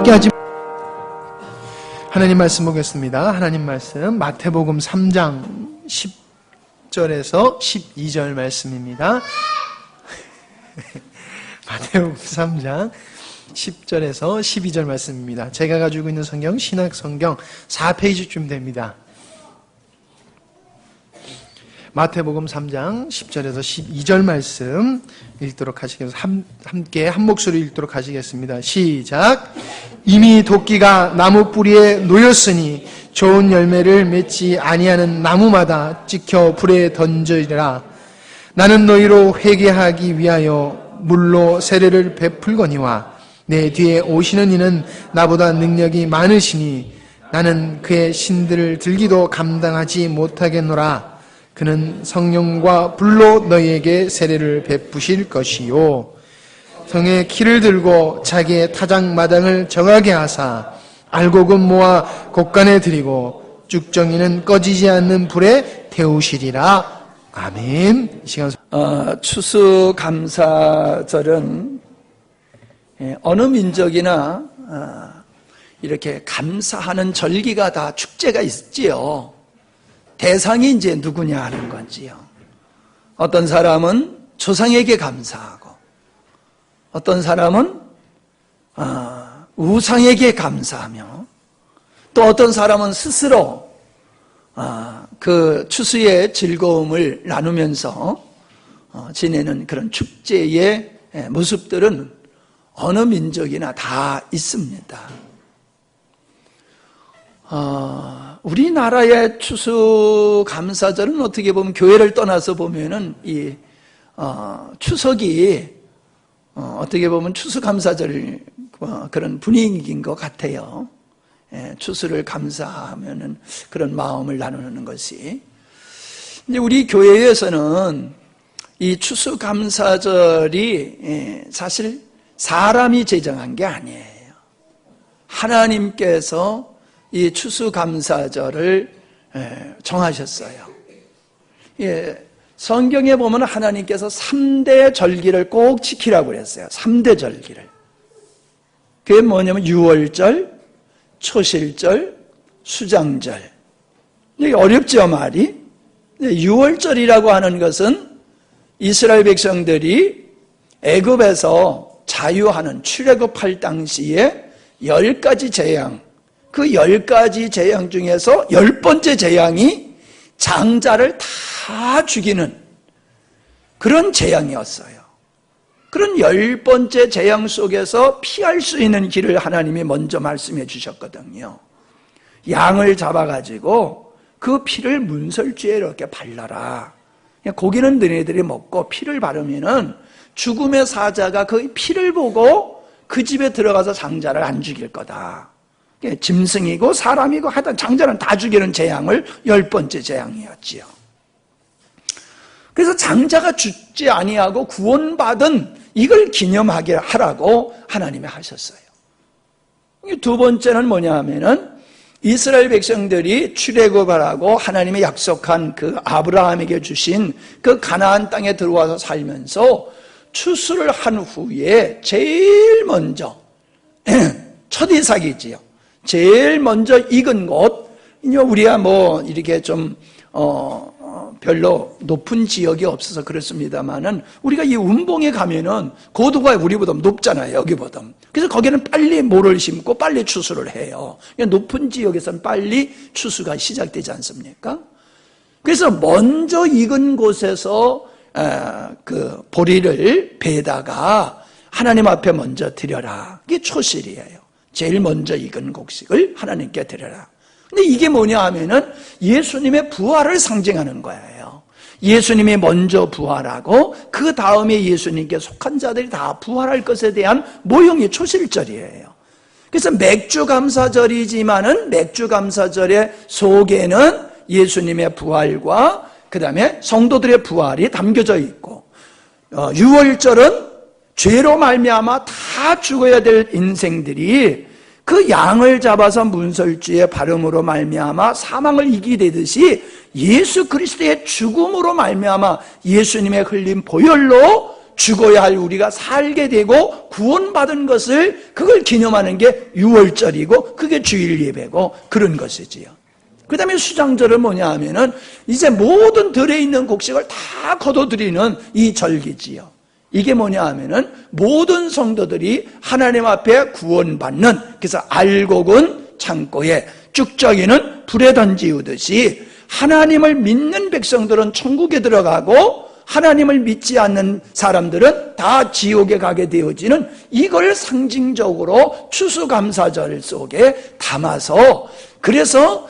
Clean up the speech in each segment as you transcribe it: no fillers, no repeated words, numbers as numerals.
함께하지. 하나님 말씀 보겠습니다. 하나님 말씀 마태복음 3장 10절에서 12절 말씀입니다. 마태복음 3장 10절에서 12절 말씀입니다. 제가 가지고 있는 성경 신약성경 4페이지쯤 됩니다. 마태복음 3장 10절에서 12절 말씀 읽도록 하시겠습니다. 함께 한 목소리 읽도록 하시겠습니다. 시작. 이미 도끼가 나무 뿌리에 놓였으니 좋은 열매를 맺지 아니하는 나무마다 찍혀 불에 던지리라. 나는 너희로 회개하기 위하여 물로 세례를 베풀거니와 내 뒤에 오시는 이는 나보다 능력이 많으시니 나는 그의 신들을 들기도 감당하지 못하겠노라. 그는 성령과 불로 너희에게 세례를 베푸실 것이요 성의 키를 들고 자기의 타작마당을 정하게 하사 알곡은 모아 곡간에 들이고 쭉정이는 꺼지지 않는 불에 태우시리라. 아멘. 이 시간 추수감사절은 어느 민족이나 이렇게 감사하는 절기가 다 축제가 있지요. 대상이 이제 누구냐 하는 건지요. 어떤 사람은 조상에게 감사하고, 어떤 사람은 우상에게 감사하며, 또 어떤 사람은 스스로 그 추수의 즐거움을 나누면서 지내는 그런 축제의 모습들은 어느 민족이나 다 있습니다. 우리나라의 추수감사절은 어떻게 보면 교회를 떠나서 보면은 이 추석이 어떻게 보면 추수감사절 그런 분위기인 것 같아요. 추수를 감사하면은 그런 마음을 나누는 것이. 근데 우리 교회에서는 이 추수감사절이 사실 사람이 제정한 게 아니에요. 하나님께서 이 추수감사절을 정하셨어요. 성경에 보면 하나님께서 3대 절기를 꼭 지키라고 그랬어요. 3대 절기를. 그게 뭐냐면 유월절, 초실절, 수장절. 이게 어렵죠, 말이? 유월절이라고 하는 것은 이스라엘 백성들이 애굽에서 자유하는 출애굽할 당시에 10가지 재앙, 그 10가지 재앙 중에서 10번째 재앙이 장자를 다 죽이는 그런 재앙이었어요. 그런 10번째 재앙 속에서 피할 수 있는 길을 하나님이 먼저 말씀해 주셨거든요. 양을 잡아가지고 그 피를 문설주에 이렇게 발라라. 고기는 너희들이 먹고 피를 바르면은 죽음의 사자가 그 피를 보고 그 집에 들어가서 장자를 안 죽일 거다. 짐승이고 사람이고 하여튼 장자는 다 죽이는 재앙을 10번째 재앙이었지요. 그래서 장자가 죽지 아니하고 구원받은 이걸 기념하게 하라고 하나님이 하셨어요. 두 번째는 뭐냐 하면은 이스라엘 백성들이 출애굽을 하고 하나님이 약속한 그 아브라함에게 주신 그 가나안 땅에 들어와서 살면서 추수를 한 후에 제일 먼저 첫 이삭이지요. 제일 먼저 익은 곳, 우리가 뭐 이렇게 좀 별로 높은 지역이 없어서 그렇습니다만은 우리가 이 운봉에 가면은 고도가 우리보다 높잖아요, 여기보다. 그래서 거기는 빨리 모를 심고 빨리 추수를 해요. 높은 지역에서는 빨리 추수가 시작되지 않습니까? 그래서 먼저 익은 곳에서 그 보리를 베다가 하나님 앞에 먼저 드려라. 이게 초실이에요. 제일 먼저 익은 곡식을 하나님께 드려라. 근데 이게 뭐냐 하면은 예수님의 부활을 상징하는 거예요. 예수님이 먼저 부활하고 그 다음에 예수님께 속한 자들이 다 부활할 것에 대한 모형이 초실절이에요. 그래서 맥주감사절이지만은 맥주감사절의 속에는 예수님의 부활과 그 다음에 성도들의 부활이 담겨져 있고, 유월절은 죄로 말미암아 다 죽어야 될 인생들이 그 양을 잡아서 문설주에 바름으로 말미암아 사망을 이기되듯이 예수 그리스도의 죽음으로 말미암아 예수님의 흘린 보혈로 죽어야 할 우리가 살게 되고 구원받은 것을 그걸 기념하는 게 유월절이고 그게 주일 예배고 그런 것이지요. 그 다음에 수장절은 뭐냐 하면은 이제 모든 들에 있는 곡식을 다 거둬들이는 이 절기지요. 이게 뭐냐 하면은 모든 성도들이 하나님 앞에 구원받는, 그래서 알곡은 창고에 쭉저기는 불에 던지우듯이 하나님을 믿는 백성들은 천국에 들어가고 하나님을 믿지 않는 사람들은 다 지옥에 가게 되어지는, 이걸 상징적으로 추수감사절 속에 담아서, 그래서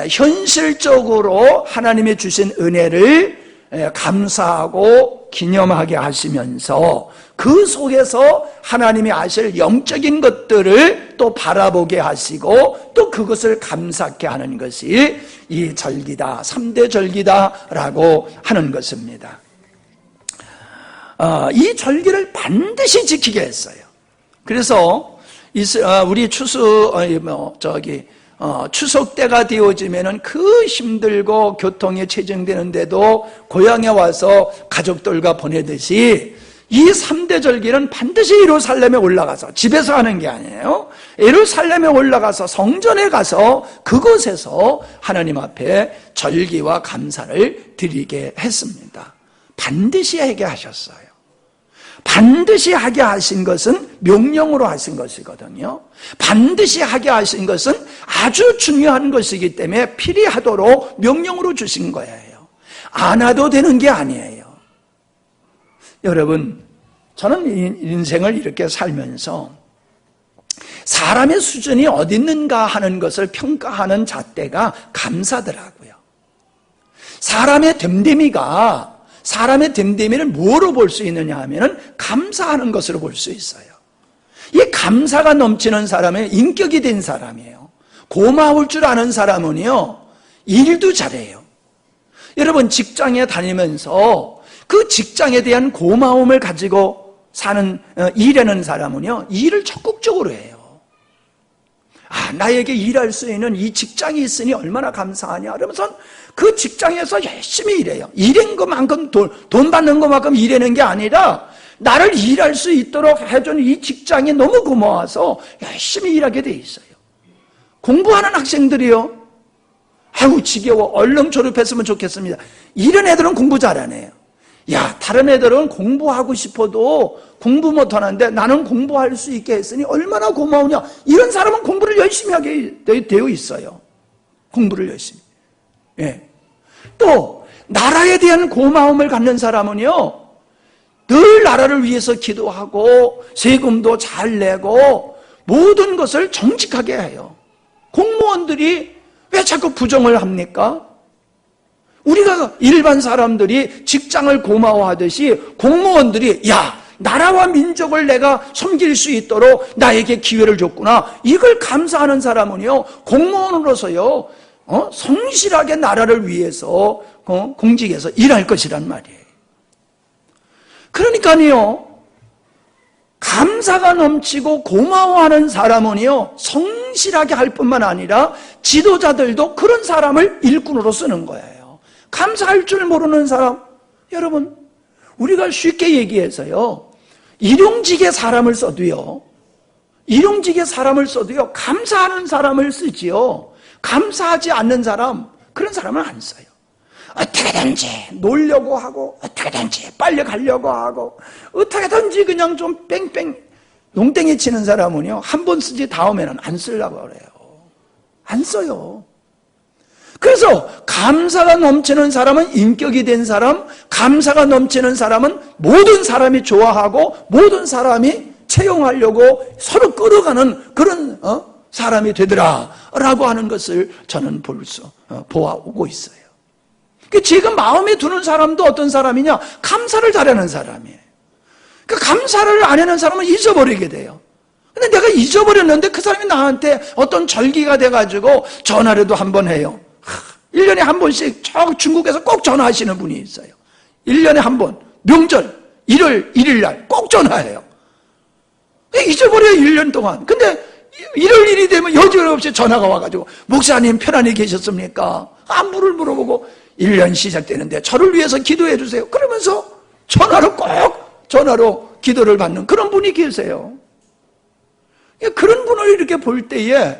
현실적으로 하나님이 주신 은혜를 감사하고 기념하게 하시면서 그 속에서 하나님이 하실 영적인 것들을 또 바라보게 하시고 또 그것을 감사케 하는 것이 이 절기다, 3대 절기다라고 하는 것입니다. 이 절기를 반드시 지키게 했어요. 그래서 우리 추석 때가 되어지면은 그 힘들고 교통에 체증되는데도 고향에 와서 가족들과 보내듯이 이 3대 절기는 반드시 예루살렘에 올라가서, 집에서 하는 게 아니에요. 예루살렘에 올라가서 성전에 가서 그곳에서 하나님 앞에 절기와 감사를 드리게 했습니다. 반드시 하게 하셨어요. 반드시 하게 하신 것은 명령으로 하신 것이거든요. 반드시 하게 하신 것은 아주 중요한 것이기 때문에 필요하도록 명령으로 주신 거예요. 안 해도 되는 게 아니에요. 여러분, 저는 인생을 이렇게 살면서 사람의 수준이 어디 있는가 하는 것을 평가하는 잣대가 감사더라고요. 사람의 됨됨이를 뭐로 볼 수 있느냐 하면은 감사하는 것으로 볼 수 있어요. 이 감사가 넘치는 사람은 인격이 된 사람이에요. 고마울 줄 아는 사람은요, 일도 잘해요. 여러분, 직장에 다니면서 그 직장에 대한 고마움을 가지고 일하는 사람은요, 일을 적극적으로 해요. 나에게 일할 수 있는 이 직장이 있으니 얼마나 감사하냐 그러면서 그 직장에서 열심히 일해요. 일한 것만큼 돈 받는 것만큼 일하는 게 아니라 나를 일할 수 있도록 해준 이 직장이 너무 고마워서 열심히 일하게 돼 있어요. 공부하는 학생들이요, 아유 지겨워, 얼른 졸업했으면 좋겠습니다. 이런 애들은 공부 잘하네요. 다른 애들은 공부하고 싶어도 공부 못하는데 나는 공부할 수 있게 했으니 얼마나 고마우냐. 이런 사람은 공부를 열심히 하게 되어 있어요. 공부를 열심히. 또 나라에 대한 고마움을 갖는 사람은요, 늘 나라를 위해서 기도하고 세금도 잘 내고 모든 것을 정직하게 해요. 공무원들이 왜 자꾸 부정을 합니까? 우리가 일반 사람들이 직장을 고마워하듯이 공무원들이 나라와 민족을 내가 섬길 수 있도록 나에게 기회를 줬구나, 이걸 감사하는 사람은요, 공무원으로서요, 성실하게 나라를 위해서 공직에서 일할 것이란 말이에요. 그러니까요, 감사가 넘치고 고마워하는 사람은요, 성실하게 할 뿐만 아니라 지도자들도 그런 사람을 일꾼으로 쓰는 거예요. 감사할 줄 모르는 사람, 여러분, 우리가 쉽게 얘기해서요, 일용직에 사람을 써도요, 감사하는 사람을 쓰지요. 감사하지 않는 사람, 그런 사람은 안 써요. 어떻게든지 놀려고 하고, 어떻게든지 빨리 가려고 하고, 어떻게든지 그냥 좀 뺑뺑 농땡이 치는 사람은요, 한 번 쓰지 다음에는 안 쓰려고 그래요. 안 써요. 그래서 감사가 넘치는 사람은 인격이 된 사람, 감사가 넘치는 사람은 모든 사람이 좋아하고 모든 사람이 채용하려고 서로 끌어가는 그런 사람이 되더라라고 하는 것을 저는 보아오고 있어요. 지금 마음에 두는 사람도 어떤 사람이냐? 감사를 잘하는 사람이에요. 감사를 안 하는 사람은 잊어버리게 돼요. 근데 내가 잊어버렸는데 그 사람이 나한테 어떤 절기가 돼가지고 전화라도 한번 해요. 1년에 한 번씩 저 중국에서 꼭 전화하시는 분이 있어요. 1년에 한 번, 명절 1월 1일 날 꼭 전화해요. 잊어버려요, 1년 동안. 근데 1월 1일이 되면 여지없이 전화가 와가지고, 목사님 편안히 계셨습니까? 안부를 물어보고, 1년 시작되는데 저를 위해서 기도해 주세요. 그러면서 전화를 꼭 전화로 기도를 받는 그런 분이 계세요. 그런 분을 이렇게 볼 때에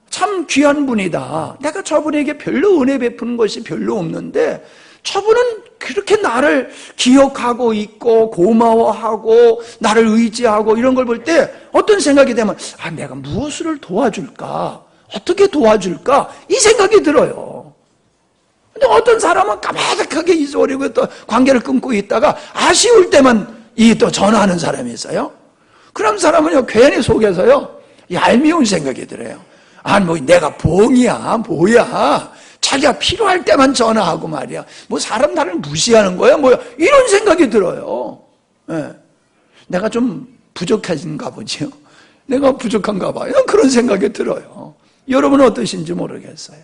참 귀한 분이다. 내가 저분에게 별로 은혜 베푸는 것이 별로 없는데 저분은 그렇게 나를 기억하고 있고 고마워하고 나를 의지하고 이런 걸 볼 때 어떤 생각이 되면 내가 무엇을 도와줄까? 어떻게 도와줄까? 이 생각이 들어요. 근데 어떤 사람은 까마득하게 잊어버리고 또 관계를 끊고 있다가 아쉬울 때만 또 전화하는 사람이 있어요. 그런 사람은요, 괜히 속에서요, 얄미운 생각이 들어요. 뭐 내가 봉이야, 뭐야. 자기가 필요할 때만 전화하고 말이야. 뭐 사람 나를 무시하는 거야? 뭐야. 이런 생각이 들어요. 네. 내가 좀 부족해진가 보지요. 내가 부족한가 봐요. 그런 생각이 들어요. 여러분은 어떠신지 모르겠어요.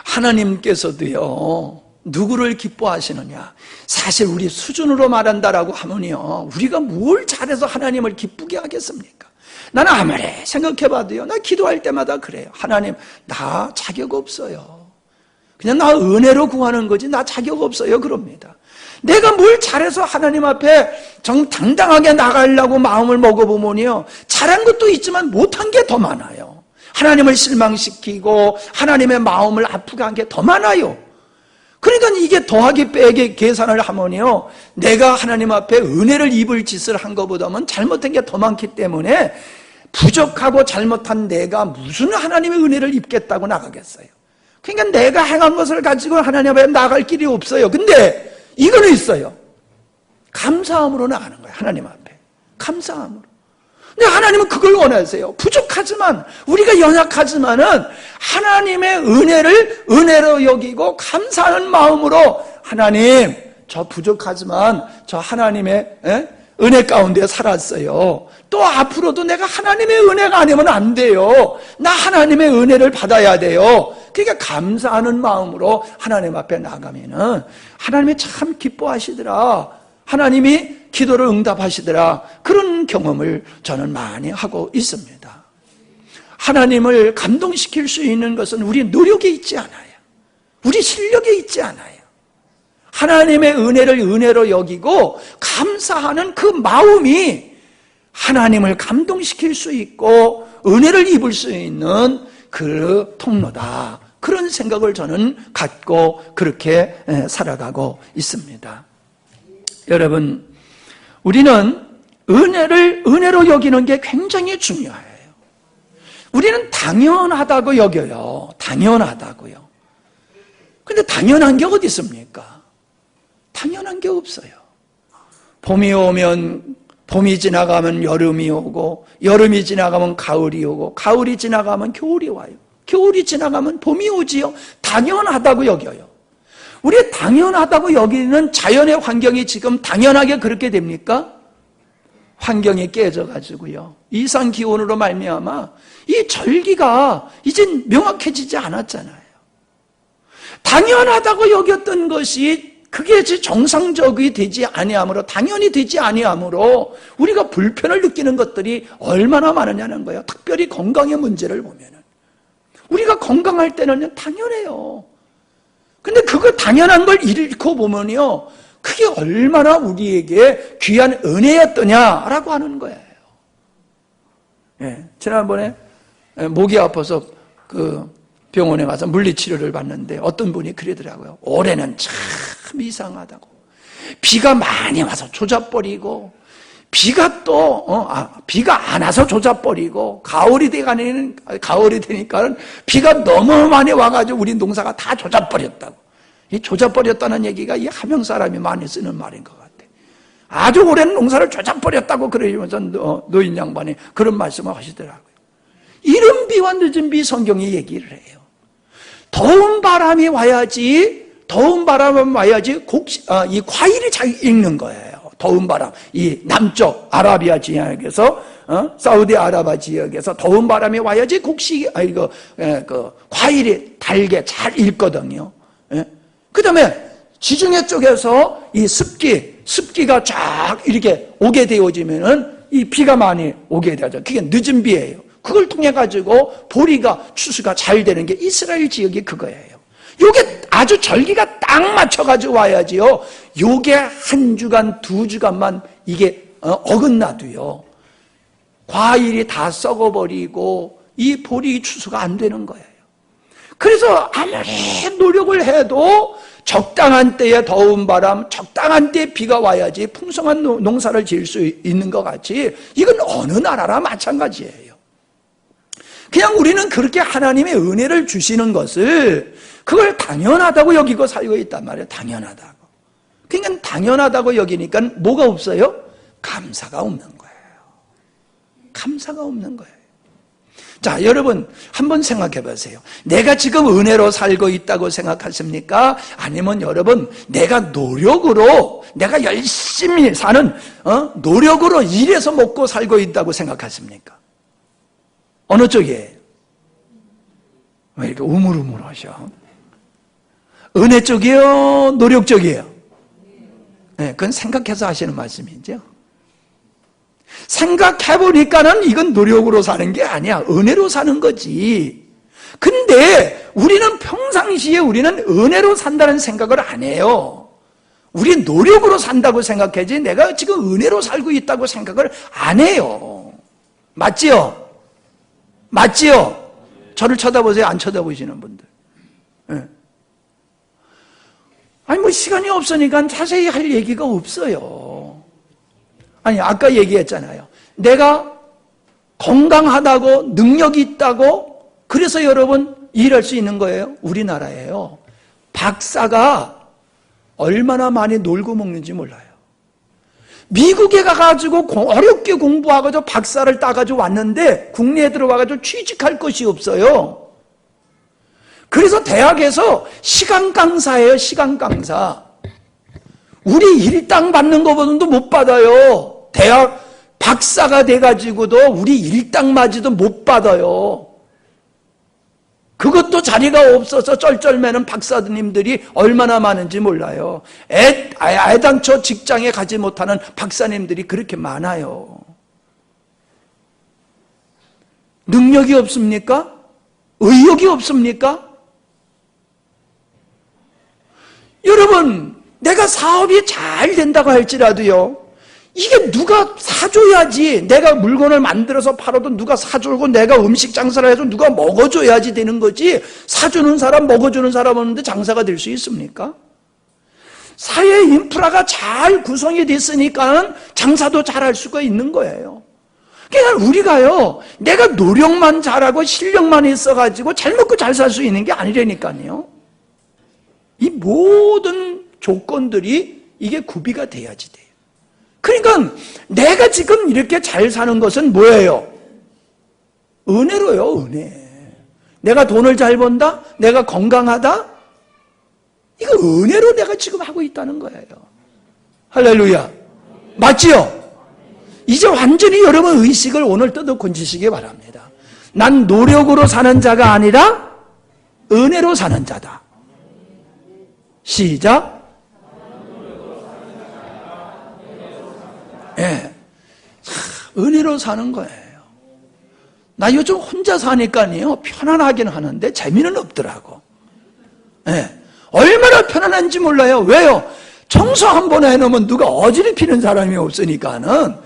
하나님께서도요, 누구를 기뻐하시느냐? 사실 우리 수준으로 말한다라고 하면요, 우리가 뭘 잘해서 하나님을 기쁘게 하겠습니까? 나는 아무리 생각해봐도요, 나 기도할 때마다 그래요. 하나님, 나 자격 없어요. 그냥 나 은혜로 구하는 거지 나 자격 없어요. 그럽니다. 내가 뭘 잘해서 하나님 앞에 정당당하게 나가려고 마음을 먹어보면요, 잘한 것도 있지만 못한 게 더 많아요. 하나님을 실망시키고 하나님의 마음을 아프게 한 게 더 많아요. 그러니까 이게 더하기 빼기 계산을 하면요, 내가 하나님 앞에 은혜를 입을 짓을 한 것보다는 잘못한 게 더 많기 때문에 부족하고 잘못한 내가 무슨 하나님의 은혜를 입겠다고 나가겠어요. 그러니까 내가 행한 것을 가지고 하나님 앞에 나갈 길이 없어요. 근데 이거는 있어요. 감사함으로 나가는 거예요. 하나님 앞에 감사함으로. 근데 하나님은 그걸 원하세요. 부족하지만, 우리가 연약하지만은 하나님의 은혜를 은혜로 여기고 감사하는 마음으로, 하나님, 저 부족하지만 저 하나님의 은혜 가운데 살았어요. 또 앞으로도 내가 하나님의 은혜가 아니면 안 돼요. 나 하나님의 은혜를 받아야 돼요. 그러니까 감사하는 마음으로 하나님 앞에 나가면은 하나님이 참 기뻐하시더라. 하나님이 기도를 응답하시더라. 그런 경험을 저는 많이 하고 있습니다. 하나님을 감동시킬 수 있는 것은 우리 노력에 있지 않아요. 우리 실력에 있지 않아요. 하나님의 은혜를 은혜로 여기고 감사하는 그 마음이 하나님을 감동시킬 수 있고 은혜를 입을 수 있는 그 통로다. 그런 생각을 저는 갖고 그렇게 살아가고 있습니다. 여러분, 우리는 은혜를 은혜로 여기는 게 굉장히 중요해요. 우리는 당연하다고 여겨요. 당연하다고요. 근데 당연한 게 어디 있습니까? 당연한 게 없어요. 봄이 오면, 봄이 지나가면 여름이 오고, 여름이 지나가면 가을이 오고, 가을이 지나가면 겨울이 와요. 겨울이 지나가면 봄이 오지요. 당연하다고 여겨요. 우리 당연하다고 여기는 자연의 환경이 지금 당연하게 그렇게 됩니까? 환경이 깨져가지고요, 이상기온으로 말미암아 이 절기가 이젠 명확해지지 않았잖아요. 당연하다고 여겼던 것이 그게 정상적이 되지 아니하므로, 당연히 되지 아니하므로 우리가 불편을 느끼는 것들이 얼마나 많으냐는 거예요. 특별히 건강의 문제를 보면은 우리가 건강할 때는 당연해요. 근데 그거 당연한 걸 잃고 보면요, 그게 얼마나 우리에게 귀한 은혜였더냐라고 하는 거예요. 예, 지난번에 목이 아파서 그 병원에 가서 물리치료를 받는데 어떤 분이 그러더라고요. 올해는 참 이상하다고. 비가 많이 와서 조잡버리고, 비가 또 비가 안 와서 조잡버리고, 가을이 되니까 비가 너무 많이 와가지고 우리 농사가 다 조잡버렸다고. 이 조잡버렸다는 얘기가 이 함양 사람이 많이 쓰는 말인 것 같아. 아주 오랜 농사를 조잡버렸다고 그러면서 노인 양반이 그런 말씀을 하시더라고요. 이른 비와 늦은 비 성경이 얘기를 해요. 더운 바람이 와야지, 이 과일이 잘 익는 거예요. 더운 바람, 이 남쪽 아라비아 지역에서, 사우디아라비아 지역에서 더운 바람이 와야지 과일이 달게 잘 익거든요. 그 다음에 지중해 쪽에서 이 습기가 쫙 이렇게 오게 되어지면은 이 비가 많이 오게 되죠. 그게 늦은 비예요. 그걸 통해 가지고 보리가 추수가 잘 되는 게 이스라엘 지역이 그거예요. 요게 아주 절기가 딱 맞춰가지고 와야지요. 요게 한 주간, 두 주간만 이게 어긋나도요. 과일이 다 썩어버리고 이 보리 추수가 안 되는 거예요. 그래서 아무리 노력을 해도 적당한 때에 더운 바람, 적당한 때에 비가 와야지 풍성한 농사를 지을 수 있는 것 같이 이건 어느 나라나 마찬가지예요. 그냥 우리는 그렇게 하나님의 은혜를 주시는 것을 그걸 당연하다고 여기고 살고 있단 말이에요. 당연하다고. 그러니까 당연하다고 여기니까 뭐가 없어요? 감사가 없는 거예요. 감사가 없는 거예요. 자, 여러분 한번 생각해 보세요. 내가 지금 은혜로 살고 있다고 생각하십니까? 아니면 여러분 내가 노력으로 내가 열심히 사는 노력으로 일해서 먹고 살고 있다고 생각하십니까? 어느 쪽이에요? 왜 이렇게 우물우물하셔? 은혜 쪽이요? 노력 쪽이에요? 네, 그건 생각해서 하시는 말씀이죠. 생각해보니까는 이건 노력으로 사는 게 아니야. 은혜로 사는 거지. 근데 우리는 평상시에 우리는 은혜로 산다는 생각을 안 해요. 우리 노력으로 산다고 생각하지 내가 지금 은혜로 살고 있다고 생각을 안 해요. 맞지요? 맞지요? 저를 쳐다보세요. 안 쳐다보시는 분들. 네. 아니 뭐 시간이 없으니까 자세히 할 얘기가 없어요. 아니 아까 얘기했잖아요. 내가 건강하다고 능력이 있다고 그래서 여러분 일할 수 있는 거예요. 우리나라에요. 박사가 얼마나 많이 놀고 먹는지 몰라요. 미국에 가가지고 어렵게 공부하고 박사를 따가지고 왔는데 국내에 들어와가지고 취직할 것이 없어요. 그래서 대학에서 시간 강사예요. 시간 강사. 우리 일당 받는 것보다도 못 받아요. 대학 박사가 돼가지고도 우리 일당 맞이도 못 받아요. 그것도 자리가 없어서 쩔쩔매는 박사님들이 얼마나 많은지 몰라요. 애당초 직장에 가지 못하는 박사님들이 그렇게 많아요. 능력이 없습니까? 의욕이 없습니까? 여러분, 내가 사업이 잘 된다고 할지라도요, 이게 누가 사줘야지. 내가 물건을 만들어서 팔아도 누가 사주고 내가 음식 장사를 해도 누가 먹어줘야지 되는 거지. 사주는 사람, 먹어주는 사람 없는데 장사가 될 수 있습니까? 사회 인프라가 잘 구성이 됐으니까 장사도 잘 할 수가 있는 거예요. 그러니까 우리가요, 내가 노력만 잘하고 실력만 있어가지고 잘 먹고 잘 살 수 있는 게 아니라니까요. 이 모든 조건들이 이게 구비가 돼야지 돼요. 그러니까 내가 지금 이렇게 잘 사는 것은 뭐예요? 은혜로요, 은혜. 내가 돈을 잘 번다? 내가 건강하다? 이거 은혜로 내가 지금 하고 있다는 거예요. 할렐루야. 맞지요? 이제 완전히 여러분 의식을 오늘 뜯어 건지시기 바랍니다. 난 노력으로 사는 자가 아니라 은혜로 사는 자다. 시작. 예. 은혜로 사는 거예요. 나 요즘 혼자 사니까요, 편안하긴 하는데 재미는 없더라고. 예. 얼마나 편안한지 몰라요. 왜요? 청소 한 번 해놓으면 누가 어지럽히는 사람이 없으니까는,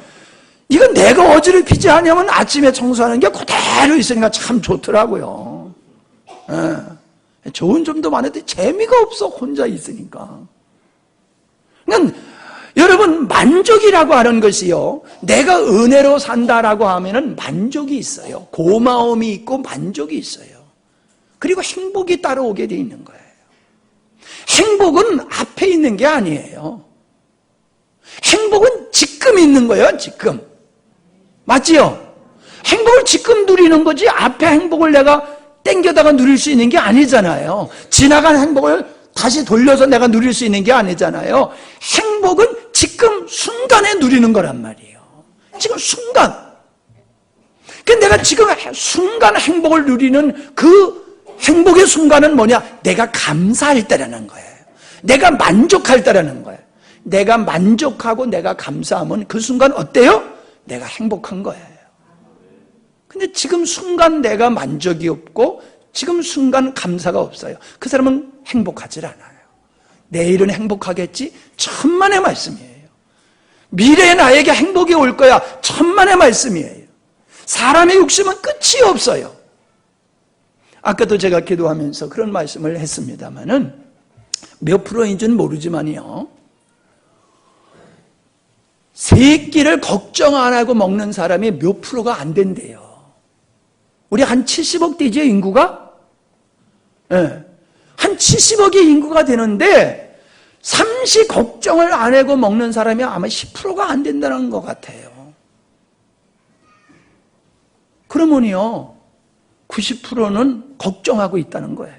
이건 내가 어지럽히지 않으면 아침에 청소하는 게 그대로 있으니까 참 좋더라고요. 예. 좋은 점도 많은데 재미가 없어, 혼자 있으니까. 그러니까 여러분, 만족이라고 하는 것이요, 내가 은혜로 산다라고 하면은 만족이 있어요. 고마움이 있고 만족이 있어요. 그리고 행복이 따라오게 돼 있는 거예요. 행복은 앞에 있는 게 아니에요. 행복은 지금 있는 거예요, 지금. 맞지요? 행복을 지금 누리는 거지 앞에 행복을 내가 땡겨다가 누릴 수 있는 게 아니잖아요. 지나간 행복을 다시 돌려서 내가 누릴 수 있는 게 아니잖아요. 행복은 지금 순간에 누리는 거란 말이에요. 지금 순간. 근데 내가 지금 순간 행복을 누리는 그 행복의 순간은 뭐냐? 내가 감사할 때라는 거예요. 내가 만족할 때라는 거예요. 내가 만족하고 내가 감사하면 그 순간 어때요? 내가 행복한 거예요. 근데 지금 순간 내가 만족이 없고 지금 순간 감사가 없어요. 그 사람은 행복하질 않아요. 내일은 행복하겠지? 천만의 말씀이에요. 미래에 나에게 행복이 올 거야. 천만의 말씀이에요. 사람의 욕심은 끝이 없어요. 아까도 제가 기도하면서 그런 말씀을 했습니다마는 몇 프로인지는 모르지만요. 세 끼를 걱정 안 하고 먹는 사람이 몇 프로가 안 된대요. 우리 한 70억 되죠, 인구가? 네. 한 70억의 인구가 되는데 삼시 걱정을 안 하고 먹는 사람이 아마 10%가 안 된다는 것 같아요. 그러면요 90%는 걱정하고 있다는 거예요.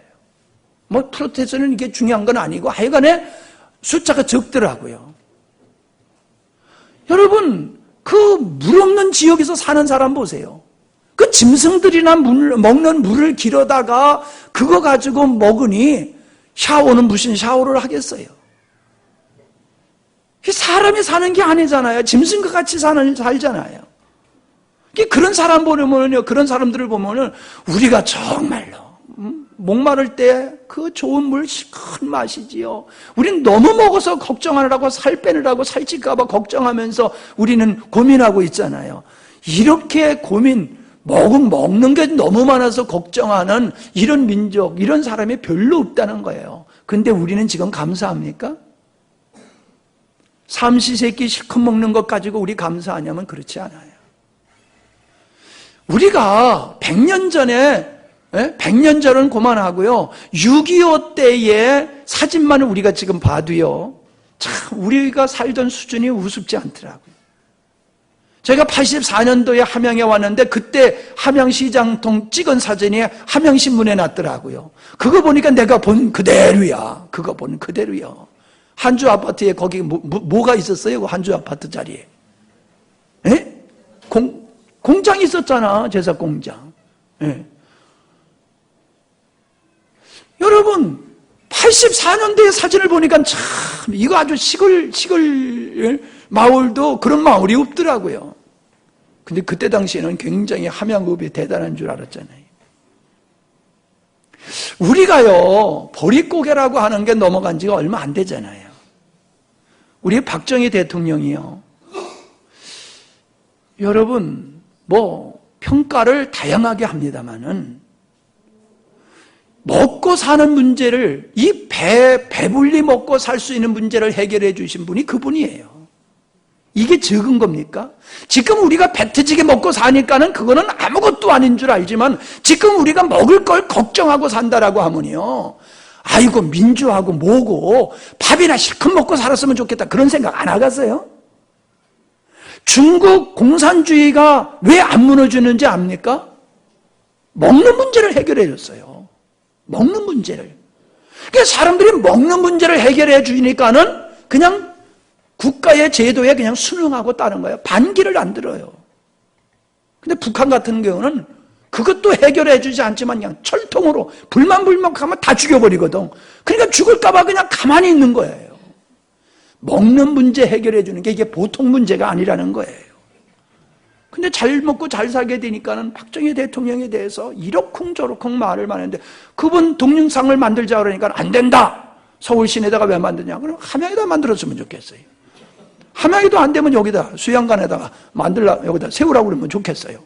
뭐 프로테스는 이게 중요한 건 아니고 하여간에 숫자가 적더라고요. 여러분 그 물 없는 지역에서 사는 사람 보세요. 그 짐승들이나 먹는 물을 길어다가 그거 가지고 먹으니 샤워는 무슨 샤워를 하겠어요? 사람이 사는 게 아니잖아요. 짐승과 같이 살잖아요. 그런 사람 보면요, 그런 사람들을 보면은 우리가 정말로 목마를 때 그 좋은 물 시큰 마시지요. 우린 너무 먹어서 걱정하느라고 살 빼느라고 살찔까봐 걱정하면서 우리는 고민하고 있잖아요. 이렇게 먹는 게 너무 많아서 걱정하는 이런 민족, 이런 사람이 별로 없다는 거예요. 근데 우리는 지금 감사합니까? 삼시세끼 실컷 먹는 것 가지고 우리 감사하냐면 그렇지 않아요. 우리가 100년 전은 그만하고요. 6.25 때의 사진만 우리가 지금 봐도요. 참 우리가 살던 수준이 우습지 않더라고요. 제가 84년도에 함양에 왔는데 그때 함양시장통 찍은 사진이 함양신문에 났더라고요. 그거 보니까 내가 본 그대로야. 그거 본 그대로요. 한주 아파트에 거기 뭐가 있었어요? 그 한주 아파트 자리에. 에? 공장이 있었잖아. 제사 공장. 예. 여러분 84년도의 사진을 보니까 참 이거 아주 시골 마을도 그런 마을이 없더라고요. 근데 그때 당시에는 굉장히 함양읍이 대단한 줄 알았잖아요. 우리가요 보릿고개라고 하는 게 넘어간 지가 얼마 안 되잖아요. 우리 박정희 대통령이요, 여러분 뭐 평가를 다양하게 합니다마는 먹고 사는 문제를, 이 배불리 먹고 살 수 있는 문제를 해결해 주신 분이 그분이에요. 이게 적은 겁니까? 지금 우리가 배 터지게 먹고 사니까는 그거는 아무것도 아닌 줄 알지만 지금 우리가 먹을 걸 걱정하고 산다라고 하면요, 아이고 민주하고 뭐고 밥이나 실컷 먹고 살았으면 좋겠다 그런 생각 안 하겠어요? 중국 공산주의가 왜 안 무너지는지 압니까? 먹는 문제를 해결해 줬어요. 먹는 문제를. 그러니까 사람들이 먹는 문제를 해결해 주니까는 그냥 국가의 제도에 그냥 순응하고 따른 거예요. 반기를 안 들어요. 근데 북한 같은 경우는 그것도 해결해 주지 않지만 그냥 철통으로 불만불만하면 다 죽여버리거든. 그러니까 죽을까봐 그냥 가만히 있는 거예요. 먹는 문제 해결해 주는 게 이게 보통 문제가 아니라는 거예요. 근데 잘 먹고 잘 살게 되니까는 박정희 대통령에 대해서 이러쿵저러쿵 말을 많은데 그분 동영상을 만들자 그러니까 안 된다. 서울 시내다가 왜 만드냐? 그럼 함양에다 만들었으면 좋겠어요. 함양에도 안 되면 여기다 수양관에다가 여기다 세우라고 그러면 좋겠어요.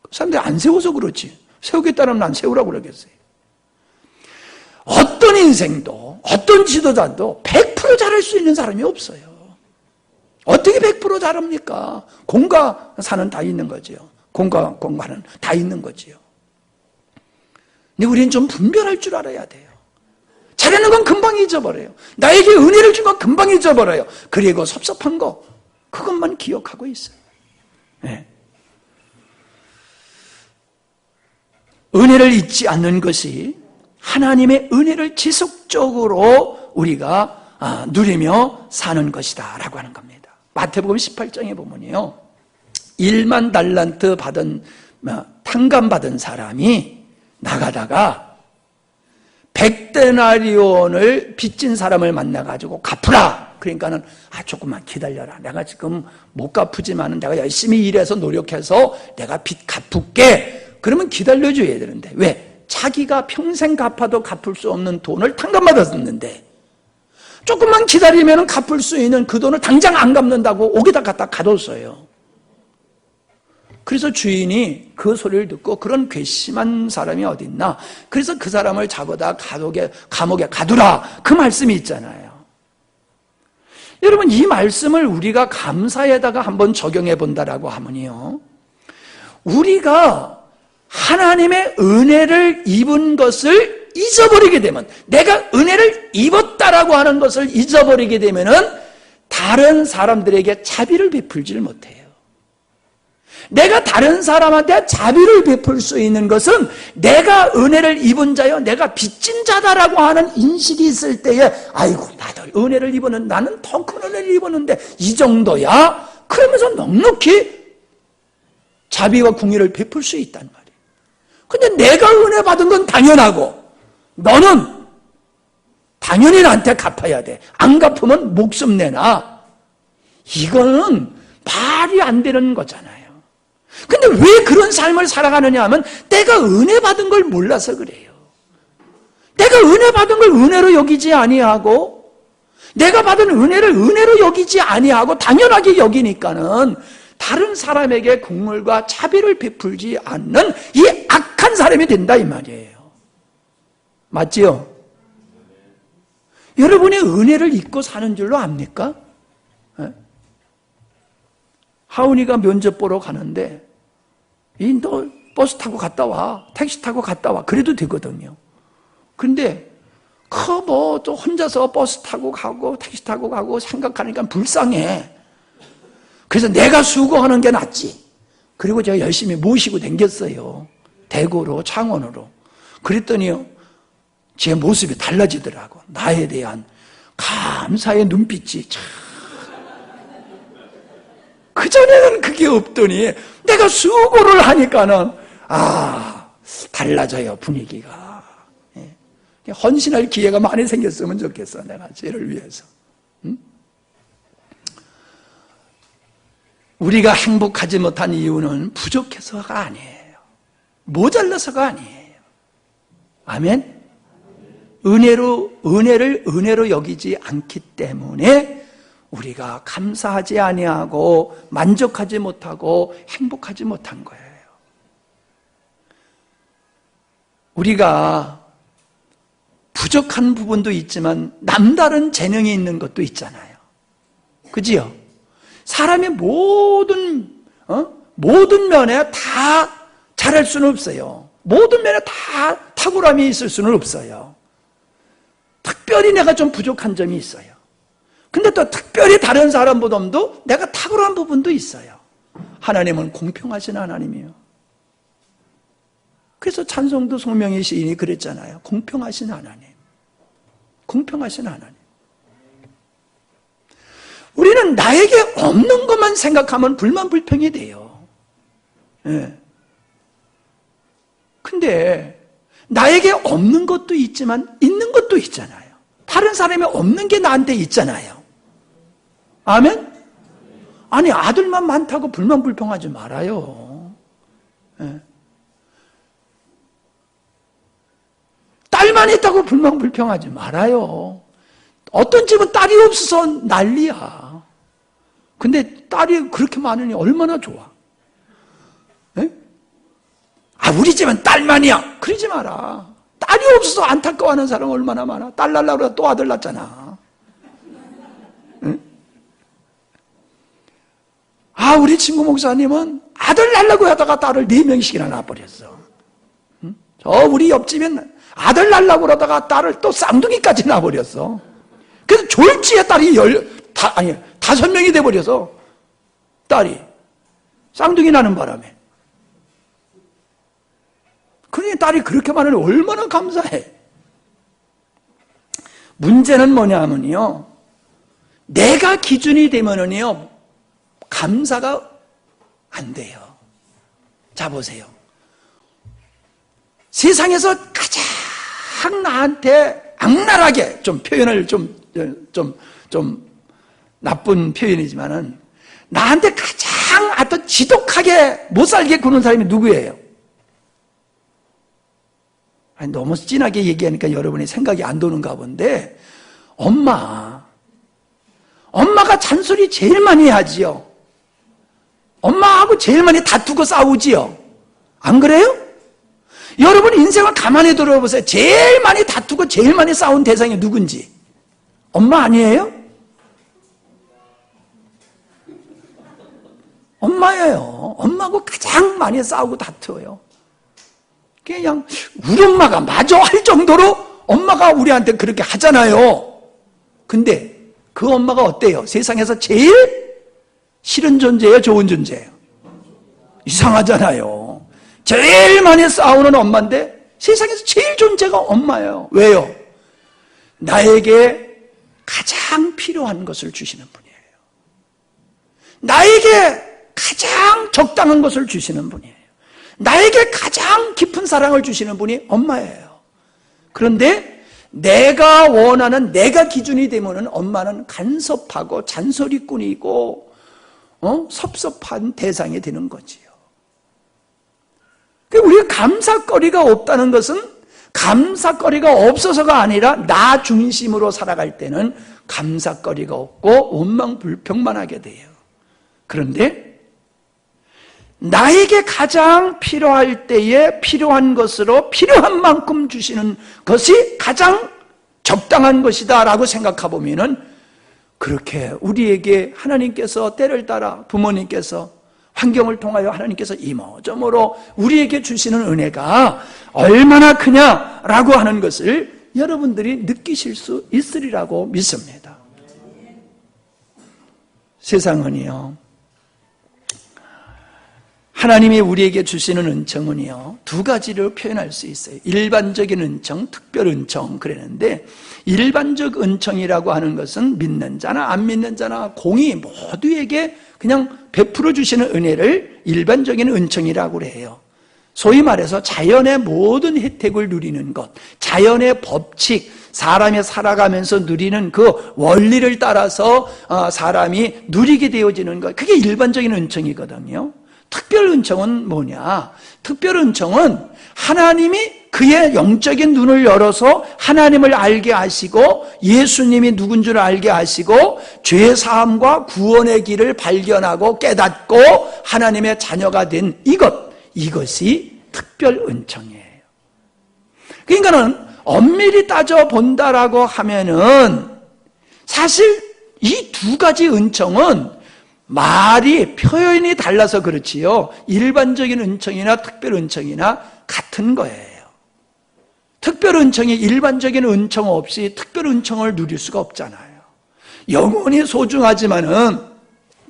사람들이 안 세워서 그렇지. 세우겠다면 안 세우라고 그러겠어요. 어떤 인생도 어떤 지도자도 100% 잘할 수 있는 사람이 없어요. 어떻게 100% 잘합니까? 공과 사는 다 있는 거지요. 공과 공과는 다 있는 거지요. 근데 우리는 좀 분별할 줄 알아야 돼요. 잘하는 건 금방 잊어버려요. 나에게 은혜를 준 건 금방 잊어버려요. 그리고 섭섭한 거 그것만 기억하고 있어요. 네. 은혜를 잊지 않는 것이 하나님의 은혜를 지속적으로 우리가 누리며 사는 것이다 라고 하는 겁니다. 마태복음 18장에 보면요, 1만 달란트 탕감받은 사람이 나가다가 100데나리온을 빚진 사람을 만나가지고 갚으라. 그러니까는 조금만 기다려라. 내가 지금 못 갚으지만 내가 열심히 일해서 노력해서 내가 빚 갚을게. 그러면 기다려줘야 되는데 왜? 자기가 평생 갚아도 갚을 수 없는 돈을 탕감받았는데 조금만 기다리면 갚을 수 있는 그 돈을 당장 안 갚는다고 옥에다 갖다 가뒀어요. 그래서 주인이 그 소리를 듣고 그런 괘씸한 사람이 어딨나? 그래서 그 사람을 잡아다 감옥에 가두라. 그 말씀이 있잖아요. 여러분, 이 말씀을 우리가 감사에다가 한번 적용해 본다라고 하면요, 우리가 하나님의 은혜를 입은 것을 잊어버리게 되면, 내가 은혜를 입었다라고 하는 것을 잊어버리게 되면은 다른 사람들에게 자비를 베풀지를 못해요. 내가 다른 사람한테 자비를 베풀 수 있는 것은 내가 은혜를 입은 자요, 내가 빚진 자다라고 하는 인식이 있을 때에, 아이고, 나도 은혜를 입었는데, 나는 더 큰 은혜를 입었는데 이 정도야? 그러면서 넉넉히 자비와 궁의를 베풀 수 있단 말이에요. 근데 내가 은혜 받은 건 당연하고 너는 당연히 나한테 갚아야 돼. 안 갚으면 목숨 내놔. 이거는 말이 안 되는 거잖아요. 근데 왜 그런 삶을 살아가느냐 하면 내가 은혜 받은 걸 몰라서 그래요. 내가 은혜 받은 걸 은혜로 여기지 아니하고, 내가 받은 은혜를 은혜로 여기지 아니하고 당연하게 여기니까는 다른 사람에게 국물과 자비를 베풀지 않는 이 악한 사람이 된다 이 말이에요. 맞지요? 여러분이 은혜를 잊고 사는 줄로 압니까? 네? 하은이가 면접 보러 가는데 너 버스 타고 갔다 와, 택시 타고 갔다 와, 그래도 되거든요. 근데 또 혼자서 버스 타고 가고 택시 타고 가고 생각하니까 불쌍해. 그래서 내가 수고하는 게 낫지. 그리고 제가 열심히 모시고 다녔어요. 대구로, 창원으로. 그랬더니요, 제 모습이 달라지더라고. 나에 대한 감사의 눈빛이 참. 그전에는 그게 없더니 내가 수고를 하니까는 달라져요, 분위기가. 헌신할 기회가 많이 생겼으면 좋겠어, 내가 쟤를 위해서. 우리가 행복하지 못한 이유는 부족해서가 아니에요. 모자라서가 아니에요. 아멘? 은혜를 은혜로 여기지 않기 때문에 우리가 감사하지 아니하고 만족하지 못하고 행복하지 못한 거예요. 우리가 부족한 부분도 있지만 남다른 재능이 있는 것도 있잖아요. 그지요? 사람의 모든 면에 다 잘할 수는 없어요. 모든 면에 다 탁월함이 있을 수는 없어요. 특별히 내가 좀 부족한 점이 있어요. 근데 또 특별히 다른 사람보다도 내가 탁월한 부분도 있어요. 하나님은 공평하신 하나님이에요. 그래서 찬송도 송명희 시인이 그랬잖아요. 공평하신 하나님. 공평하신 하나님. 우리는 나에게 없는 것만 생각하면 불만불평이 돼요. 예. 근데 나에게 없는 것도 있지만 있는 것도 있잖아요. 다른 사람이 없는 게 나한테 있잖아요. 아멘? 아니, 아들만 많다고 불만불평하지 말아요. 예. 딸만 있다고 불만불평하지 말아요. 어떤 집은 딸이 없어서 난리야. 근데 딸이 그렇게 많으니 얼마나 좋아. 에? 우리 집은 딸만이야. 그러지 마라. 딸이 없어서 안타까워하는 사람 얼마나 많아. 딸 낳으려고 그러다 또 아들 낳잖아. 에? 우리 친구 목사님은 아들 낳으려고 하다가 딸을 4명씩이나 낳아버렸어. 우리 옆집엔 아들 낳으려고 그러다가 딸을 또 쌍둥이까지 낳아버렸어. 그래서 졸지에 딸이 5명이 돼버려서 딸이 쌍둥이 나는 바람에. 그러니 딸이 그렇게 많으니 얼마나 감사해. 문제는 뭐냐 하면요, 내가 기준이 되면은요 감사가 안 돼요. 자, 보세요. 세상에서 가장 나한테 악랄하게, 좀 표현을 좀 나쁜 표현이지만은, 나한테 가장 어떤 지독하게 못 살게 구는 사람이 누구예요? 아니, 너무 진하게 얘기하니까 여러분이 생각이 안 도는가 본데, 엄마가 잔소리 제일 많이 하지요. 엄마하고 제일 많이 다투고 싸우지요. 안 그래요? 여러분 인생을 가만히 돌아보세요. 제일 많이 다투고 제일 많이 싸운 대상이 누군지. 엄마 아니에요? 엄마예요. 엄마하고 가장 많이 싸우고 다투어요. 그냥 우리 엄마가 마저 할 정도로 엄마가 우리한테 그렇게 하잖아요. 근데 그 엄마가 어때요? 세상에서 제일 싫은 존재예요? 좋은 존재예요? 이상하잖아요. 제일 많이 싸우는 엄마인데 세상에서 제일 존재가 엄마예요. 왜요? 나에게 가장 필요한 것을 주시는 분이에요. 나에게 가장 적당한 것을 주시는 분이에요. 나에게 가장 깊은 사랑을 주시는 분이 엄마예요. 그런데 내가 원하는 내가 기준이 되면은 엄마는 간섭하고 잔소리꾼이고 섭섭한 대상이 되는 거지요. 우리가 감사거리가 없다는 것은 감사거리가 없어서가 아니라 나 중심으로 살아갈 때는 감사거리가 없고 원망불평만하게 돼요. 그런데 나에게 가장 필요할 때에 필요한 것으로 필요한 만큼 주시는 것이 가장 적당한 것이다 라고 생각해 보면은 그렇게 우리에게 하나님께서 때를 따라 부모님께서 환경을 통하여 하나님께서 이모저모로 우리에게 주시는 은혜가 얼마나 크냐라고 하는 것을 여러분들이 느끼실 수 있으리라고 믿습니다. 세상은요, 하나님이 우리에게 주시는 은총은요, 두 가지로 표현할 수 있어요. 일반적인 은총, 특별 은총 그랬는데, 일반적 은총이라고 하는 것은 믿는 자나 안 믿는 자나 공이 모두에게 그냥 베풀어 주시는 은혜를 일반적인 은총이라고 그래요. 소위 말해서 자연의 모든 혜택을 누리는 것, 자연의 법칙, 사람이 살아가면서 누리는 그 원리를 따라서 사람이 누리게 되어지는 것, 그게 일반적인 은총이거든요. 특별 은총은 뭐냐? 특별 은총은 하나님이 그의 영적인 눈을 열어서 하나님을 알게 하시고 예수님이 누군 줄 알게 하시고 죄사함과 구원의 길을 발견하고 깨닫고 하나님의 자녀가 된 이것이 특별 은총이에요. 그러니까는 엄밀히 따져 본다라고 하면은 사실 이 두 가지 은총은 말이 표현이 달라서 그렇지요. 일반적인 은총이나 특별 은총이나 같은 거예요. 특별 은총이 일반적인 은총 없이 특별 은총을 누릴 수가 없잖아요. 영혼이 소중하지만은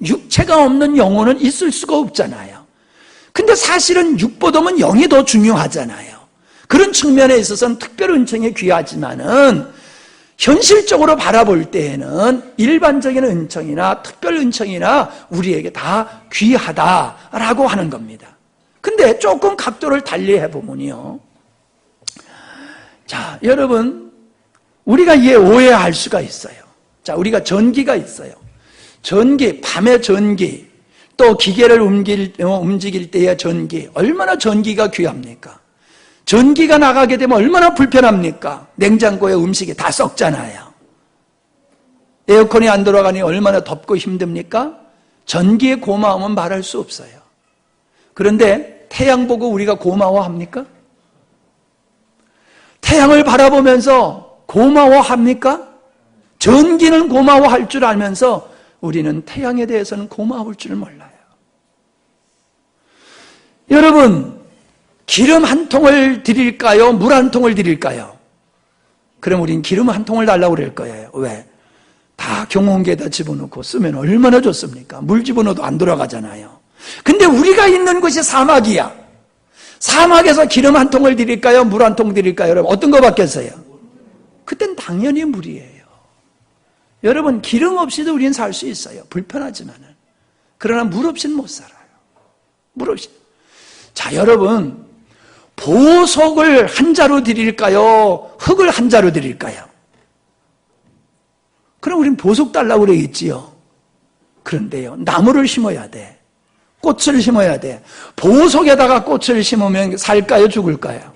육체가 없는 영혼은 있을 수가 없잖아요. 근데 사실은 육보다는 영이 더 중요하잖아요. 그런 측면에 있어서는 특별 은총이 귀하지만은 현실적으로 바라볼 때에는 일반적인 은총이나 특별 은총이나 우리에게 다 귀하다라고 하는 겁니다. 근데 조금 각도를 달리 해보면요. 자, 여러분, 우리가 이해 오해할 수가 있어요. 자, 우리가 전기가 있어요. 전기, 밤의 전기, 또 기계를 움직일 때의 전기, 얼마나 전기가 귀합니까? 전기가 나가게 되면 얼마나 불편합니까? 냉장고에 음식이 다 썩잖아요. 에어컨이 안 돌아가니 얼마나 덥고 힘듭니까? 전기의 고마움은 말할 수 없어요. 그런데 태양 보고 우리가 고마워합니까? 태양을 바라보면서 고마워합니까? 전기는 고마워할 줄 알면서 우리는 태양에 대해서는 고마울 줄 몰라요. 여러분, 기름 한 통을 드릴까요? 물 한 통을 드릴까요? 그럼 우린 기름 한 통을 달라고 그럴 거예요. 왜? 다 경운기에다 집어넣고 쓰면 얼마나 좋습니까? 물 집어넣어도 안 돌아가잖아요. 근데 우리가 있는 곳이 사막이야. 사막에서 기름 한 통을 드릴까요? 물 한 통 드릴까요? 여러분, 어떤 거 받겠어요? 그땐 당연히 물이에요. 여러분, 기름 없이도 우리는 살 수 있어요. 불편하지만은. 그러나 물 없이는 못 살아요. 물 없이. 자, 여러분, 보석을 한 자루 드릴까요? 흙을 한 자루 드릴까요? 그럼 우린 보석 달라고 그러겠지요. 그런데요, 나무를 심어야 돼. 꽃을 심어야 돼. 보석에다가 꽃을 심으면 살까요? 죽을까요?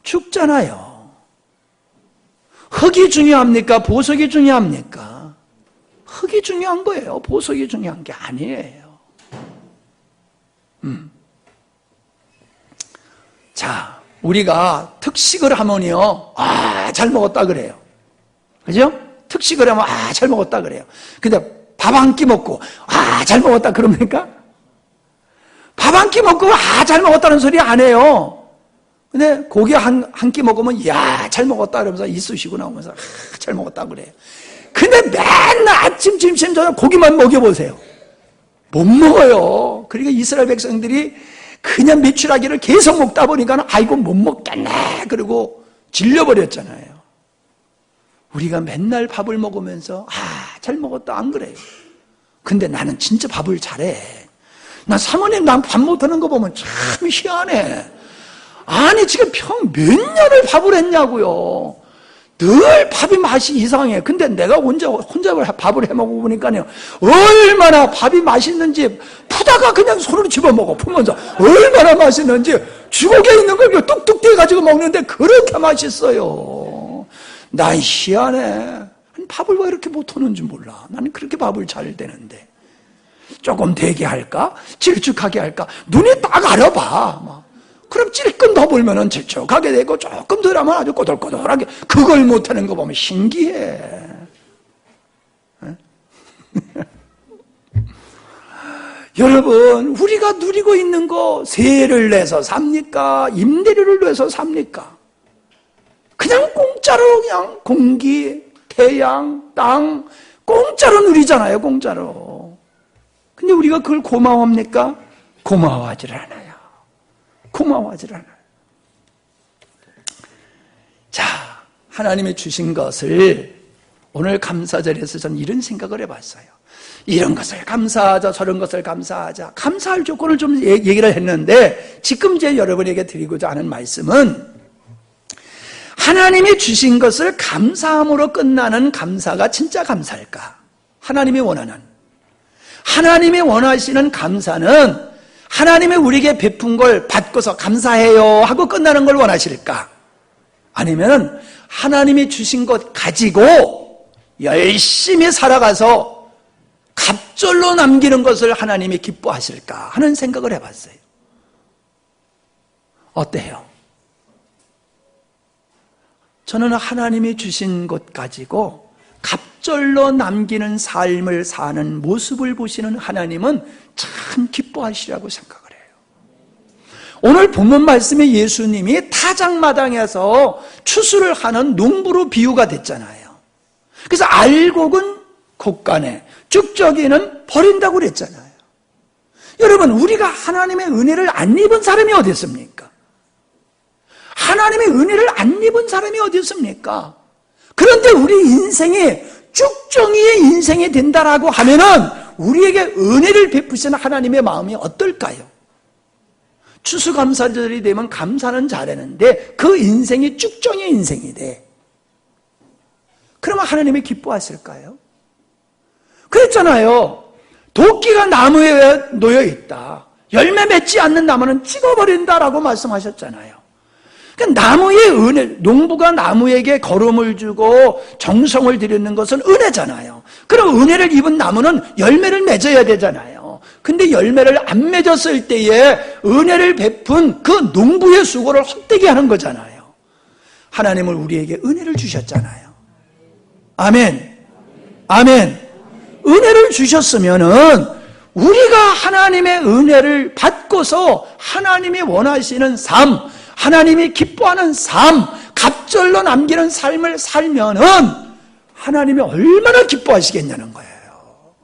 죽잖아요. 흙이 중요합니까? 보석이 중요합니까? 흙이 중요한 거예요. 보석이 중요한 게 아니에요. 자, 우리가 특식을 하면요, 잘 먹었다 그래요. 그죠? 특식을 하면 잘 먹었다 그래요. 근데 밥 한 끼 먹고 잘 먹었다 그럽니까? 밥 한 끼 먹고 잘 먹었다는 소리 안 해요. 근데 고기 한 끼 먹으면 잘 먹었다 그러면서 이쑤시고 나오면서 잘 먹었다 그래요. 근데 맨날 아침, 점심, 저녁 고기만 먹여보세요. 못 먹어요. 그러니까 이스라엘 백성들이 그냥 메추라기를 계속 먹다 보니까 아이고 못 먹겠네 그리고 질려버렸잖아요. 우리가 맨날 밥을 먹으면서 잘 먹었다 안 그래요. 근데 나는 진짜 밥을 잘해. 나 사모님 난 밥 못하는 거 보면 참 희한해. 아니 지금 몇 년을 밥을 했냐고요. 늘 밥이 맛이 이상해. 근데 내가 혼자 밥을 해 먹어보니까요, 얼마나 밥이 맛있는지 푸다가 그냥 손으로 집어먹어. 풀면서 얼마나 맛있는지 주걱에 있는 걸 뚝뚝 떼가지고 먹는데 그렇게 맛있어요. 난 희한해. 밥을 왜 이렇게 못하는지 몰라. 나는 그렇게 밥을 잘 되는데. 조금 되게 할까? 질쭉하게 할까? 눈이 딱 알아봐. 막. 그럼 찔끔 더 불면은 질쭉하게 되고 조금 덜 하면 아주 꼬들꼬들하게. 그걸 못하는 거 보면 신기해. 여러분, 우리가 누리고 있는 거 세를 내서 삽니까? 임대료를 내서 삽니까? 그냥 공짜로 그냥 공기, 태양, 땅 공짜로 누리잖아요. 공짜로. 근데 우리가 그걸 고마워합니까? 고마워하질 않아요. 고마워하질 않아요. 자, 하나님이 주신 것을 오늘 감사절에서 저는 이런 생각을 해봤어요. 이런 것을 감사하자, 저런 것을 감사하자. 감사할 조건을 좀 얘기를 했는데 지금 제 여러분에게 드리고자 하는 말씀은 하나님이 주신 것을 감사함으로 끝나는 감사가 진짜 감사일까? 하나님이 원하시는 감사는 하나님이 우리에게 베푼 걸 받고서 감사해요 하고 끝나는 걸 원하실까? 아니면 하나님이 주신 것 가지고 열심히 살아가서 갑절로 남기는 것을 하나님이 기뻐하실까 하는 생각을 해봤어요. 어때요? 저는 하나님이 주신 것 가지고 갑절로 남기는 삶을 사는 모습을 보시는 하나님은 참 기뻐하시라고 생각을 해요. 오늘 본문 말씀에 예수님이 타작마당에서 추수를 하는 농부로 비유가 됐잖아요. 그래서 알곡은 곶간에 쭉저기는 버린다고 그랬잖아요. 여러분, 우리가 하나님의 은혜를 안 입은 사람이 어디 있습니까? 하나님의 은혜를 안 입은 사람이 어디 있습니까? 그런데 우리 인생이 쭉정이의 인생이 된다라고 하면은 우리에게 은혜를 베푸시는 하나님의 마음이 어떨까요? 추수감사절이 되면 감사는 잘하는데 그 인생이 쭉정이의 인생이 돼. 그러면 하나님이 기뻐하실까요? 그랬잖아요. 도끼가 나무에 놓여 있다. 열매 맺지 않는 나무는 찍어버린다라고 말씀하셨잖아요. 그러니까 나무의 은혜, 농부가 나무에게 거름을 주고 정성을 들이는 것은 은혜잖아요. 그럼 은혜를 입은 나무는 열매를 맺어야 되잖아요. 근데 열매를 안 맺었을 때에 은혜를 베푼 그 농부의 수고를 헛되게 하는 거잖아요. 하나님은 우리에게 은혜를 주셨잖아요. 아멘. 아멘. 은혜를 주셨으면은 우리가 하나님의 은혜를 받고서 하나님이 원하시는 삶, 하나님이 기뻐하는 삶, 갑절로 남기는 삶을 살면은 하나님이 얼마나 기뻐하시겠냐는 거예요.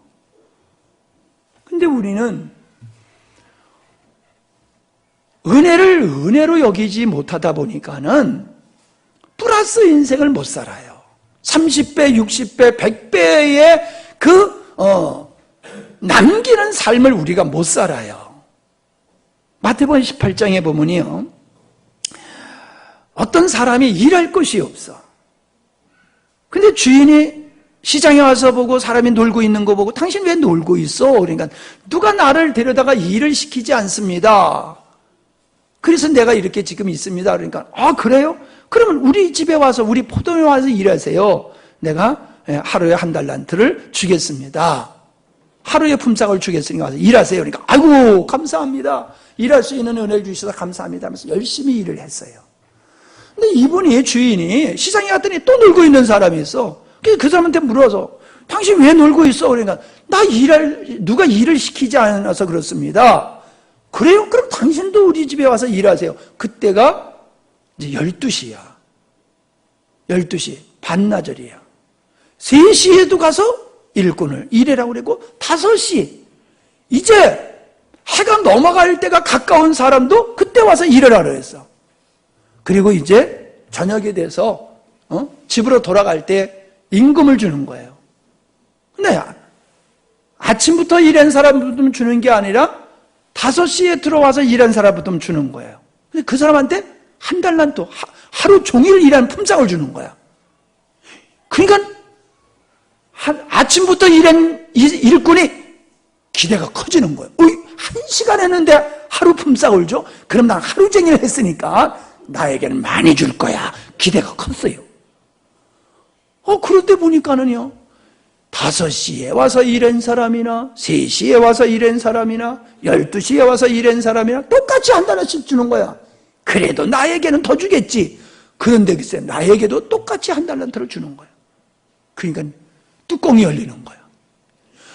근데 우리는 은혜를 은혜로 여기지 못하다 보니까는 플러스 인생을 못 살아요. 30배, 60배, 100배의 남기는 삶을 우리가 못 살아요. 마태복음 18장에 보면요, 어떤 사람이 일할 곳이 없어. 근데 주인이 시장에 와서 보고 사람이 놀고 있는 거 보고 당신 왜 놀고 있어? 그러니까 누가 나를 데려다가 일을 시키지 않습니다. 그래서 내가 이렇게 지금 있습니다. 그러니까 그래요? 그러면 우리 집에 와서 우리 포도에 와서 일하세요. 내가 하루에 1달란트를 주겠습니다. 하루에 품삯을 주겠으니까 와서 일하세요. 그러니까 아이고 감사합니다. 일할 수 있는 은혜를 주셔서 감사합니다 하면서 열심히 일을 했어요. 근데 이분이 주인이 시장에 갔더니 또 놀고 있는 사람이 있어. 그래서 그 사람한테 물어서 당신 왜 놀고 있어? 그러니까 누가 일을 시키지 않아서 그렇습니다. 그래요? 그럼 당신도 우리 집에 와서 일하세요. 그때가 이제 12시야. 12시 반나절이야. 3시에도 가서 일꾼을 일해라고 그랬고 5시 이제 해가 넘어갈 때가 가까운 사람도 그때 와서 일을 하라 했어. 그리고 이제 저녁이 돼서 집으로 돌아갈 때 임금을 주는 거예요. 근데 아침부터 일한 사람부터 주는 게 아니라 5시에 들어와서 일한 사람부터 주는 거예요. 근데 그 사람한테 1달란트 하루 종일 일한 품삯을 주는 거야. 그러니까 아침부터 일한 일꾼이 기대가 커지는 거예요. 1시간 했는데 하루 품삯을 줘? 그럼 난 하루 종일 했으니까 나에게는 많이 줄 거야. 기대가 컸어요. 그런데 보니까는요, 5시에 와서 일한 사람이나 3시에 와서 일한 사람이나 12시에 와서 일한 사람이나 똑같이 1달러씩 주는 거야. 그래도 나에게는 더 주겠지. 그런데 글쎄 나에게도 똑같이 1달란트를 주는 거야. 그러니까 뚜껑이 열리는 거야.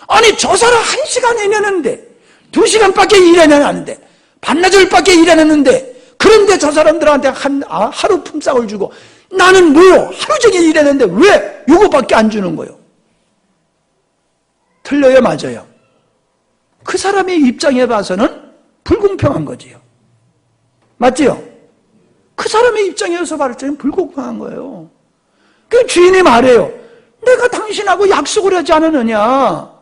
아니 저 사람 1시간 일하는데 2시간밖에 일하지 않는데 반나절밖에 일 안 했는데 그런데 저 사람들한테 하루 품삯을 주고 나는 뭐요? 하루 종일 일했는데 왜 요거밖에 안 주는 거요? 틀려요? 맞아요? 그 사람의 입장에 봐서는 불공평한 거지요. 맞지요? 그 사람의 입장에서 봤을 때는 불공평한 거예요. 그 주인이 말해요. 내가 당신하고 약속을 하지 않았느냐?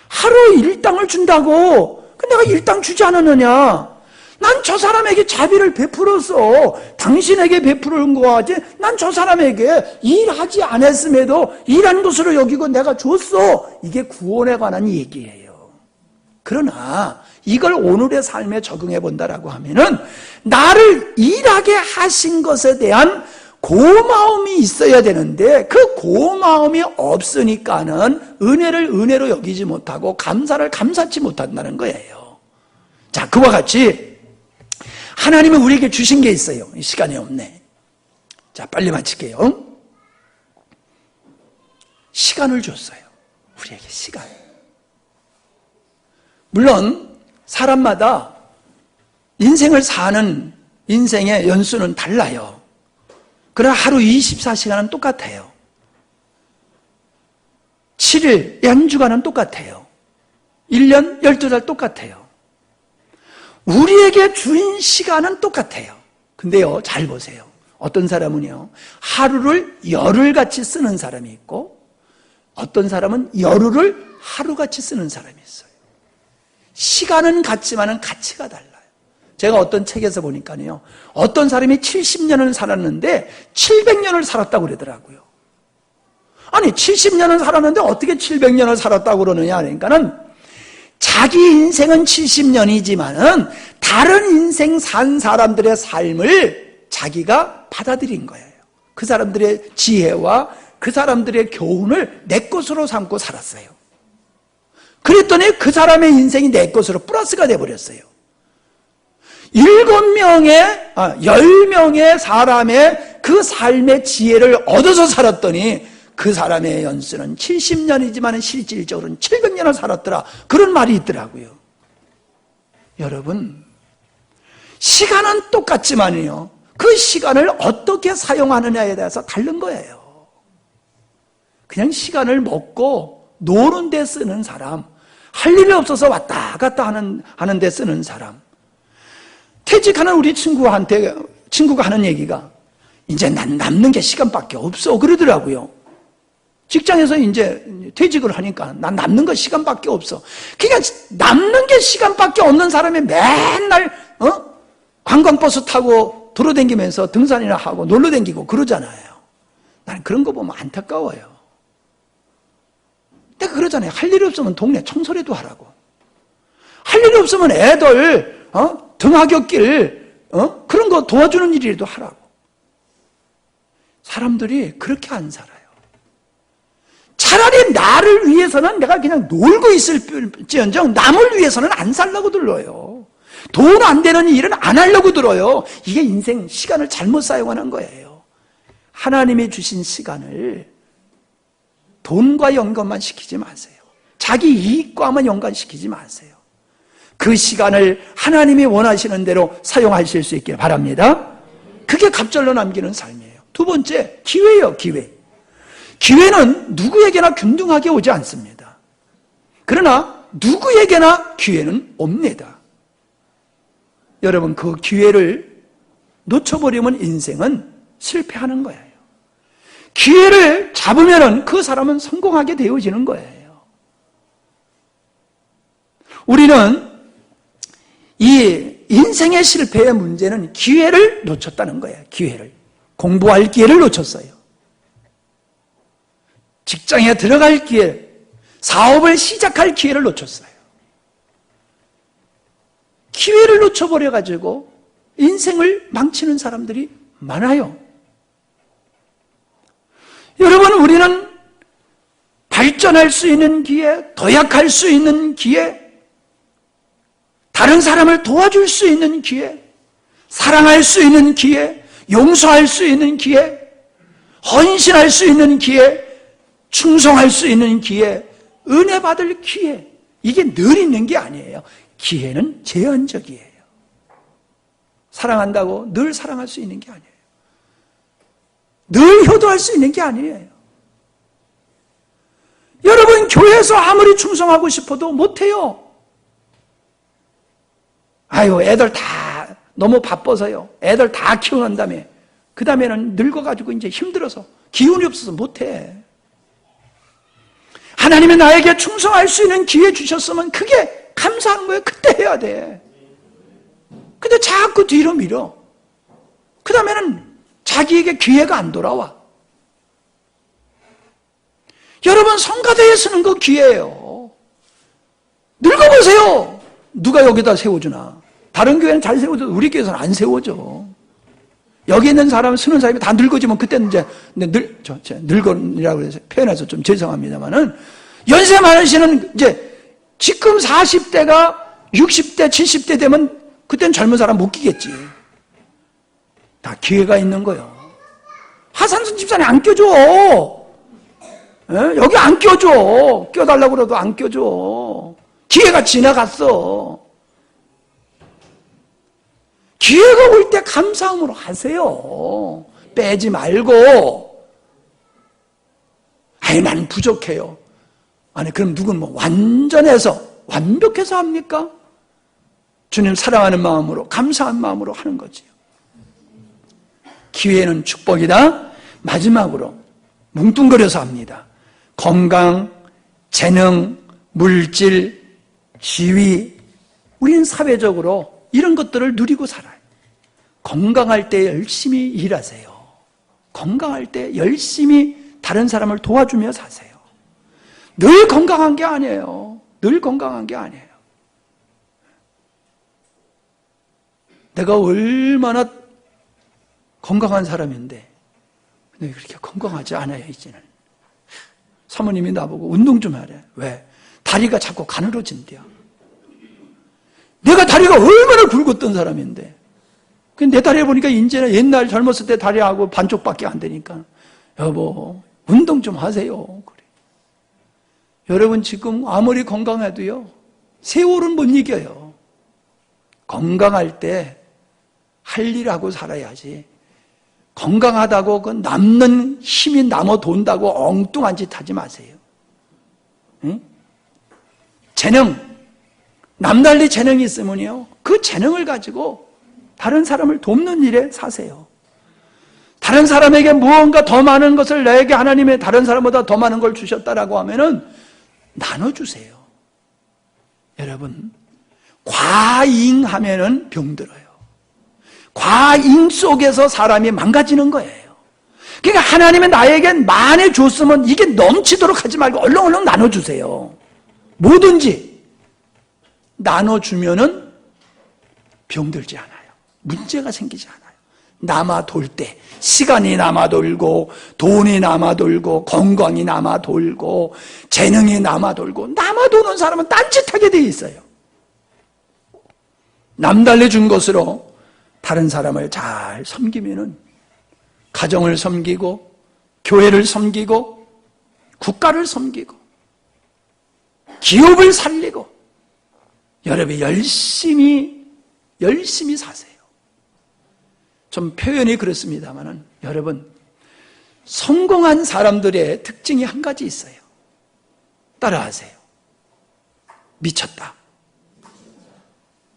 하루 일당을 준다고 내가 일당 주지 않았느냐? 난 저 사람에게 자비를 베풀었어. 당신에게 베푸는 거지. 난 저 사람에게 일하지 않았음에도 일한 것으로 여기고 내가 줬어. 이게 구원에 관한 얘기예요. 그러나 이걸 오늘의 삶에 적용해 본다라고 하면은 나를 일하게 하신 것에 대한 고마움이 있어야 되는데 그 고마움이 없으니까는 은혜를 은혜로 여기지 못하고 감사를 감사치 못한다는 거예요. 자, 그와 같이 하나님은 우리에게 주신 게 있어요. 시간이 없네. 자, 빨리 마칠게요. 시간을 줬어요. 우리에게 시간. 물론 사람마다 인생을 사는 인생의 연수는 달라요. 그러나 하루 24시간은 똑같아요. 7일, 한 주간은 똑같아요. 1년, 12달 똑같아요. 우리에게 주인 시간은 똑같아요. 근데요, 잘 보세요. 어떤 사람은요, 하루를 열흘같이 쓰는 사람이 있고 어떤 사람은 열흘을 하루같이 쓰는 사람이 있어요. 시간은 같지만은 가치가 달라요. 제가 어떤 책에서 보니까요, 어떤 사람이 70년을 살았는데 700년을 살았다고 그러더라고요. 아니 70년을 살았는데 어떻게 700년을 살았다고 그러느냐 그러니까는 자기 인생은 70년이지만은 다른 인생 산 사람들의 삶을 자기가 받아들인 거예요. 그 사람들의 지혜와 그 사람들의 교훈을 내 것으로 삼고 살았어요. 그랬더니 그 사람의 인생이 내 것으로 플러스가 돼버렸어요. 10명의 사람의 그 삶의 지혜를 얻어서 살았더니 그 사람의 연수는 70년이지만 실질적으로는 700년을 살았더라. 그런 말이 있더라고요. 여러분, 시간은 똑같지만요, 그 시간을 어떻게 사용하느냐에 대해서 다른 거예요. 그냥 시간을 먹고 노는 데 쓰는 사람, 할 일이 없어서 왔다 갔다 하는 데 쓰는 사람, 퇴직하는 우리 친구가 하는 얘기가 이제 난 남는 게 시간밖에 없어 그러더라고요. 직장에서 이제 퇴직을 하니까 난 남는 거 시간밖에 없어. 그러니까 남는 게 시간밖에 없는 사람이 맨날 관광버스 타고 돌아다니면서 등산이나 하고 놀러 다니고 그러잖아요. 나는 그런 거 보면 안타까워요. 내가 그러잖아요. 할 일이 없으면 동네 청소라도 하라고. 할 일이 없으면 애들 등하굣길 그런 거 도와주는 일이라도 하라고. 사람들이 그렇게 안 살아요. 차라리 나를 위해서는 내가 그냥 놀고 있을지언정 남을 위해서는 안 살려고 들어요. 돈 안 되는 일은 안 하려고 들어요. 이게 인생 시간을 잘못 사용하는 거예요. 하나님이 주신 시간을 돈과 연관만 시키지 마세요. 자기 이익과만 연관시키지 마세요. 그 시간을 하나님이 원하시는 대로 사용하실 수 있길 바랍니다. 그게 갑절로 남기는 삶이에요. 두 번째, 기회예요. 기회. 기회는 누구에게나 균등하게 오지 않습니다. 그러나 누구에게나 기회는 옵니다. 여러분, 그 기회를 놓쳐버리면 인생은 실패하는 거예요. 기회를 잡으면 그 사람은 성공하게 되어지는 거예요. 우리는 이 인생의 실패의 문제는 기회를 놓쳤다는 거예요. 기회를. 공부할 기회를 놓쳤어요. 직장에 들어갈 기회, 사업을 시작할 기회를 놓쳤어요. 기회를 놓쳐버려가지고 인생을 망치는 사람들이 많아요. 여러분, 우리는 발전할 수 있는 기회, 도약할 수 있는 기회, 다른 사람을 도와줄 수 있는 기회, 사랑할 수 있는 기회, 용서할 수 있는 기회, 헌신할 수 있는 기회, 충성할 수 있는 기회, 은혜 받을 기회, 이게 늘 있는 게 아니에요. 기회는 제한적이에요. 사랑한다고 늘 사랑할 수 있는 게 아니에요. 늘 효도할 수 있는 게 아니에요. 여러분, 교회에서 아무리 충성하고 싶어도 못해요. 아유, 애들 다 너무 바빠서요. 애들 다 키우는 다음에 그 다음에는 늙어가지고 이제 힘들어서 기운이 없어서 못해. 하나님이 나에게 충성할 수 있는 기회 주셨으면 그게 감사한 거예요. 그때 해야 돼. 근데 자꾸 뒤로 밀어. 그 다음에는 자기에게 기회가 안 돌아와. 여러분, 성가대에 쓰는 거 기회예요. 늙어보세요. 누가 여기다 세워주나. 다른 교회는 잘 세워줘도 우리 교회에서는 안 세워줘. 여기 있는 사람, 쓰는 사람이 다 늙어지면 그때는 이제 늙은이라고 해서 표현해서 좀 죄송합니다만은 연세 많으시는 이제 지금 40대가 60대, 70대 되면 그때는 젊은 사람 못 끼겠지. 다 기회가 있는 거예요. 하산순 집사님 안 껴줘. 여기 안 껴줘. 껴달라고 그래도 안 껴줘. 기회가 지나갔어. 기회가 올 때 감사함으로 하세요. 빼지 말고. 아니, 나는 부족해요. 아니, 그럼 누군 뭐 완벽해서 합니까? 주님 사랑하는 마음으로, 감사한 마음으로 하는 거지요. 기회는 축복이다. 마지막으로 뭉뚱그려서 합니다. 건강, 재능, 물질, 지위, 우리는 사회적으로 이런 것들을 누리고 살아요. 건강할 때 열심히 일하세요. 건강할 때 열심히 다른 사람을 도와주며 사세요. 늘 건강한 게 아니에요. 늘 건강한 게 아니에요. 내가 얼마나 건강한 사람인데 근데 그렇게 건강하지 않아요. 이제는 사모님이 나보고 운동 좀 하래. 왜? 다리가 자꾸 가늘어진대요. 내가 다리가 얼마나 굵었던 사람인데 내 다리 보니까 이제는 옛날 젊었을 때 다리하고 반쪽밖에 안 되니까 여보 운동 좀 하세요. 그래. 여러분, 지금 아무리 건강해도요 세월은 못 이겨요. 건강할 때 할 일하고 살아야지. 건강하다고 그 남는 힘이 남아 돈다고 엉뚱한 짓 하지 마세요. 응? 재능, 남달리 재능이 있으면요 그 재능을 가지고 다른 사람을 돕는 일에 사세요. 다른 사람에게 무언가 더 많은 것을 나에게 하나님의 다른 사람보다 더 많은 걸 주셨다라고 하면은 나눠주세요. 여러분, 과잉하면은 병들어요. 과잉 속에서 사람이 망가지는 거예요. 그러니까 하나님은 나에게 많이 줬으면 이게 넘치도록 하지 말고 얼렁얼렁 나눠주세요. 뭐든지 나눠주면은 병들지 않아요. 문제가 생기지 않아요. 남아 돌 때 시간이 남아 돌고 돈이 남아 돌고 건강이 남아 돌고 재능이 남아 돌고 남아 도는 사람은 딴짓하게 돼 있어요. 남달래 준 것으로 다른 사람을 잘 섬기면은 가정을 섬기고 교회를 섬기고 국가를 섬기고 기업을 살리고 여러분이 열심히 사세요. 좀 표현이 그렇습니다만은 여러분 성공한 사람들의 특징이 한 가지 있어요. 따라하세요. 미쳤다.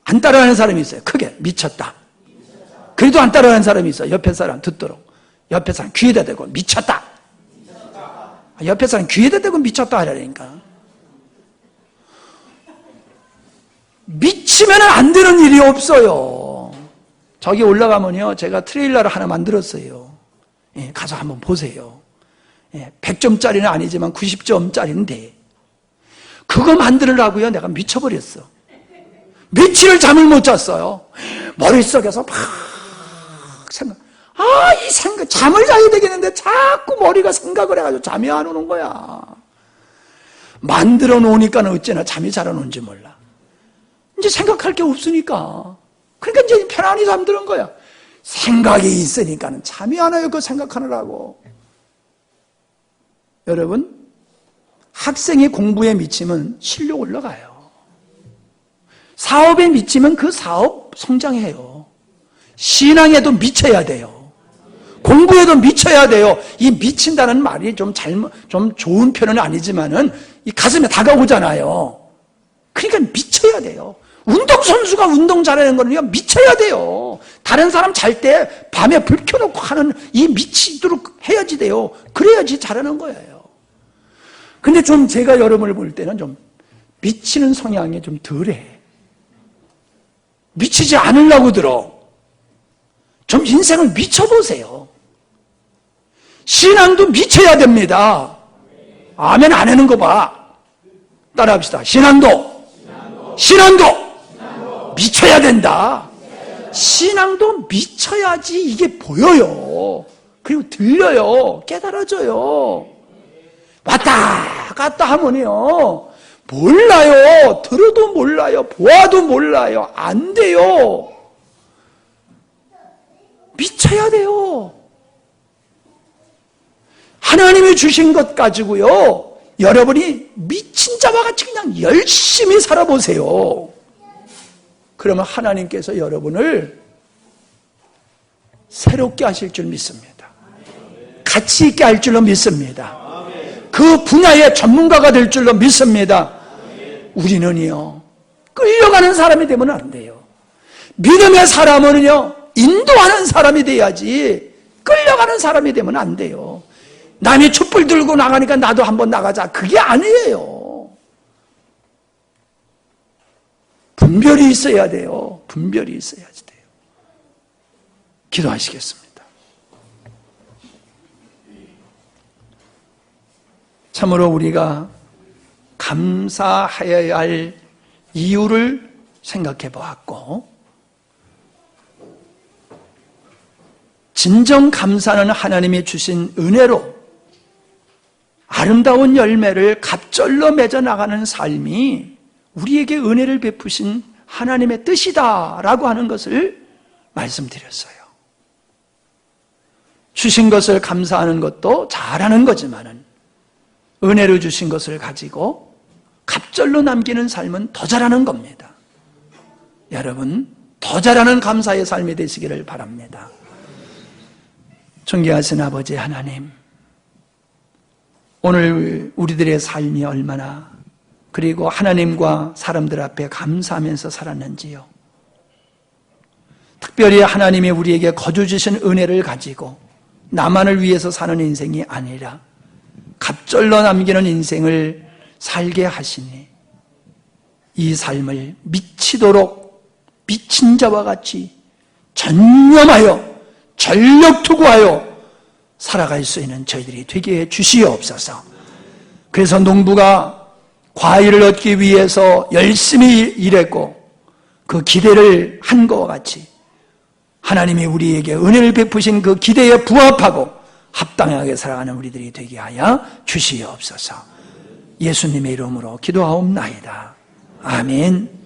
안 따라하는 사람이 있어요. 크게 미쳤다. 그래도 안 따라하는 사람이 있어요. 옆에 사람 듣도록. 옆에 사람 귀에다 대고 미쳤다. 옆에 사람 귀에다 대고 미쳤다 하라니까. 미치면 안 되는 일이 없어요. 저기 올라가면요, 제가 트레일러를 하나 만들었어요. 예, 가서 한번 보세요. 예, 100점짜리는 아니지만 90점짜리인데 그거 만들으라고요 내가 미쳐버렸어. 며칠을 잠을 못 잤어요. 머릿속에서 막 이 생각, 잠을 자야 되겠는데 자꾸 머리가 생각을 해가지고 잠이 안 오는 거야. 만들어 놓으니까 어째나 잠이 잘 안 오는지 몰라. 이제 생각할 게 없으니까. 그러니까 이제 편안히 잠드는 거야. 생각이 있으니까는 잠이 안 와요. 그거 생각하느라고. 여러분, 학생이 공부에 미치면 실력 올라가요. 사업에 미치면 그 사업 성장해요. 신앙에도 미쳐야 돼요. 공부에도 미쳐야 돼요. 이 미친다는 말이 좀 좋은 표현은 아니지만은 이 가슴에 다가오잖아요. 그러니까 미쳐야 돼요. 운동선수가 운동 잘하는 거는요, 미쳐야 돼요. 다른 사람 잘 때 밤에 불 켜놓고 하는 이 미치도록 해야지 돼요. 그래야지 잘하는 거예요. 근데 좀 제가 여러분을 볼 때는 좀 미치는 성향이 좀 덜해. 미치지 않으려고 들어. 좀 인생을 미쳐보세요. 신앙도 미쳐야 됩니다. 아멘 안 하는 거 봐. 따라합시다. 신앙도 미쳐야 된다. 신앙도 미쳐야지 이게 보여요. 그리고 들려요. 깨달아져요. 왔다 갔다 하면요, 몰라요. 들어도 몰라요. 보아도 몰라요. 안 돼요. 미쳐야 돼요. 하나님이 주신 것 가지고요, 여러분이 미친 자와 같이 그냥 열심히 살아보세요. 그러면 하나님께서 여러분을 새롭게 하실 줄 믿습니다. 가치 있게 할 줄로 믿습니다. 그 분야의 전문가가 될 줄로 믿습니다. 우리는요, 끌려가는 사람이 되면 안 돼요. 믿음의 사람은요, 인도하는 사람이 돼야지 끌려가는 사람이 되면 안 돼요. 남이 촛불 들고 나가니까 나도 한번 나가자. 그게 아니에요. 분별이 있어야 돼요. 분별이 있어야지 돼요. 기도하시겠습니다. 참으로 우리가 감사하여야 할 이유를 생각해 보았고, 진정 감사는 하나님이 주신 은혜로 아름다운 열매를 갑절로 맺어 나가는 삶이 우리에게 은혜를 베푸신 하나님의 뜻이다라고 하는 것을 말씀드렸어요. 주신 것을 감사하는 것도 잘하는 거지만은 은혜로 주신 것을 가지고 갑절로 남기는 삶은 더 잘하는 겁니다. 여러분, 더 잘하는 감사의 삶이 되시기를 바랍니다. 존귀하신 아버지 하나님, 오늘 우리들의 삶이 얼마나, 그리고 하나님과 사람들 앞에 감사하면서 살았는지요. 특별히 하나님이 우리에게 거저 주신 은혜를 가지고 나만을 위해서 사는 인생이 아니라 갑절로 남기는 인생을 살게 하시니 이 삶을 미치도록 미친 자와 같이 전념하여 전력 투구하여 살아갈 수 있는 저희들이 되게 해 주시옵소서. 그래서 농부가 과일을 얻기 위해서 열심히 일했고 그 기대를 한 것과 같이 하나님이 우리에게 은혜를 베푸신 그 기대에 부합하고 합당하게 살아가는 우리들이 되게 하여 주시옵소서. 예수님의 이름으로 기도하옵나이다. 아멘.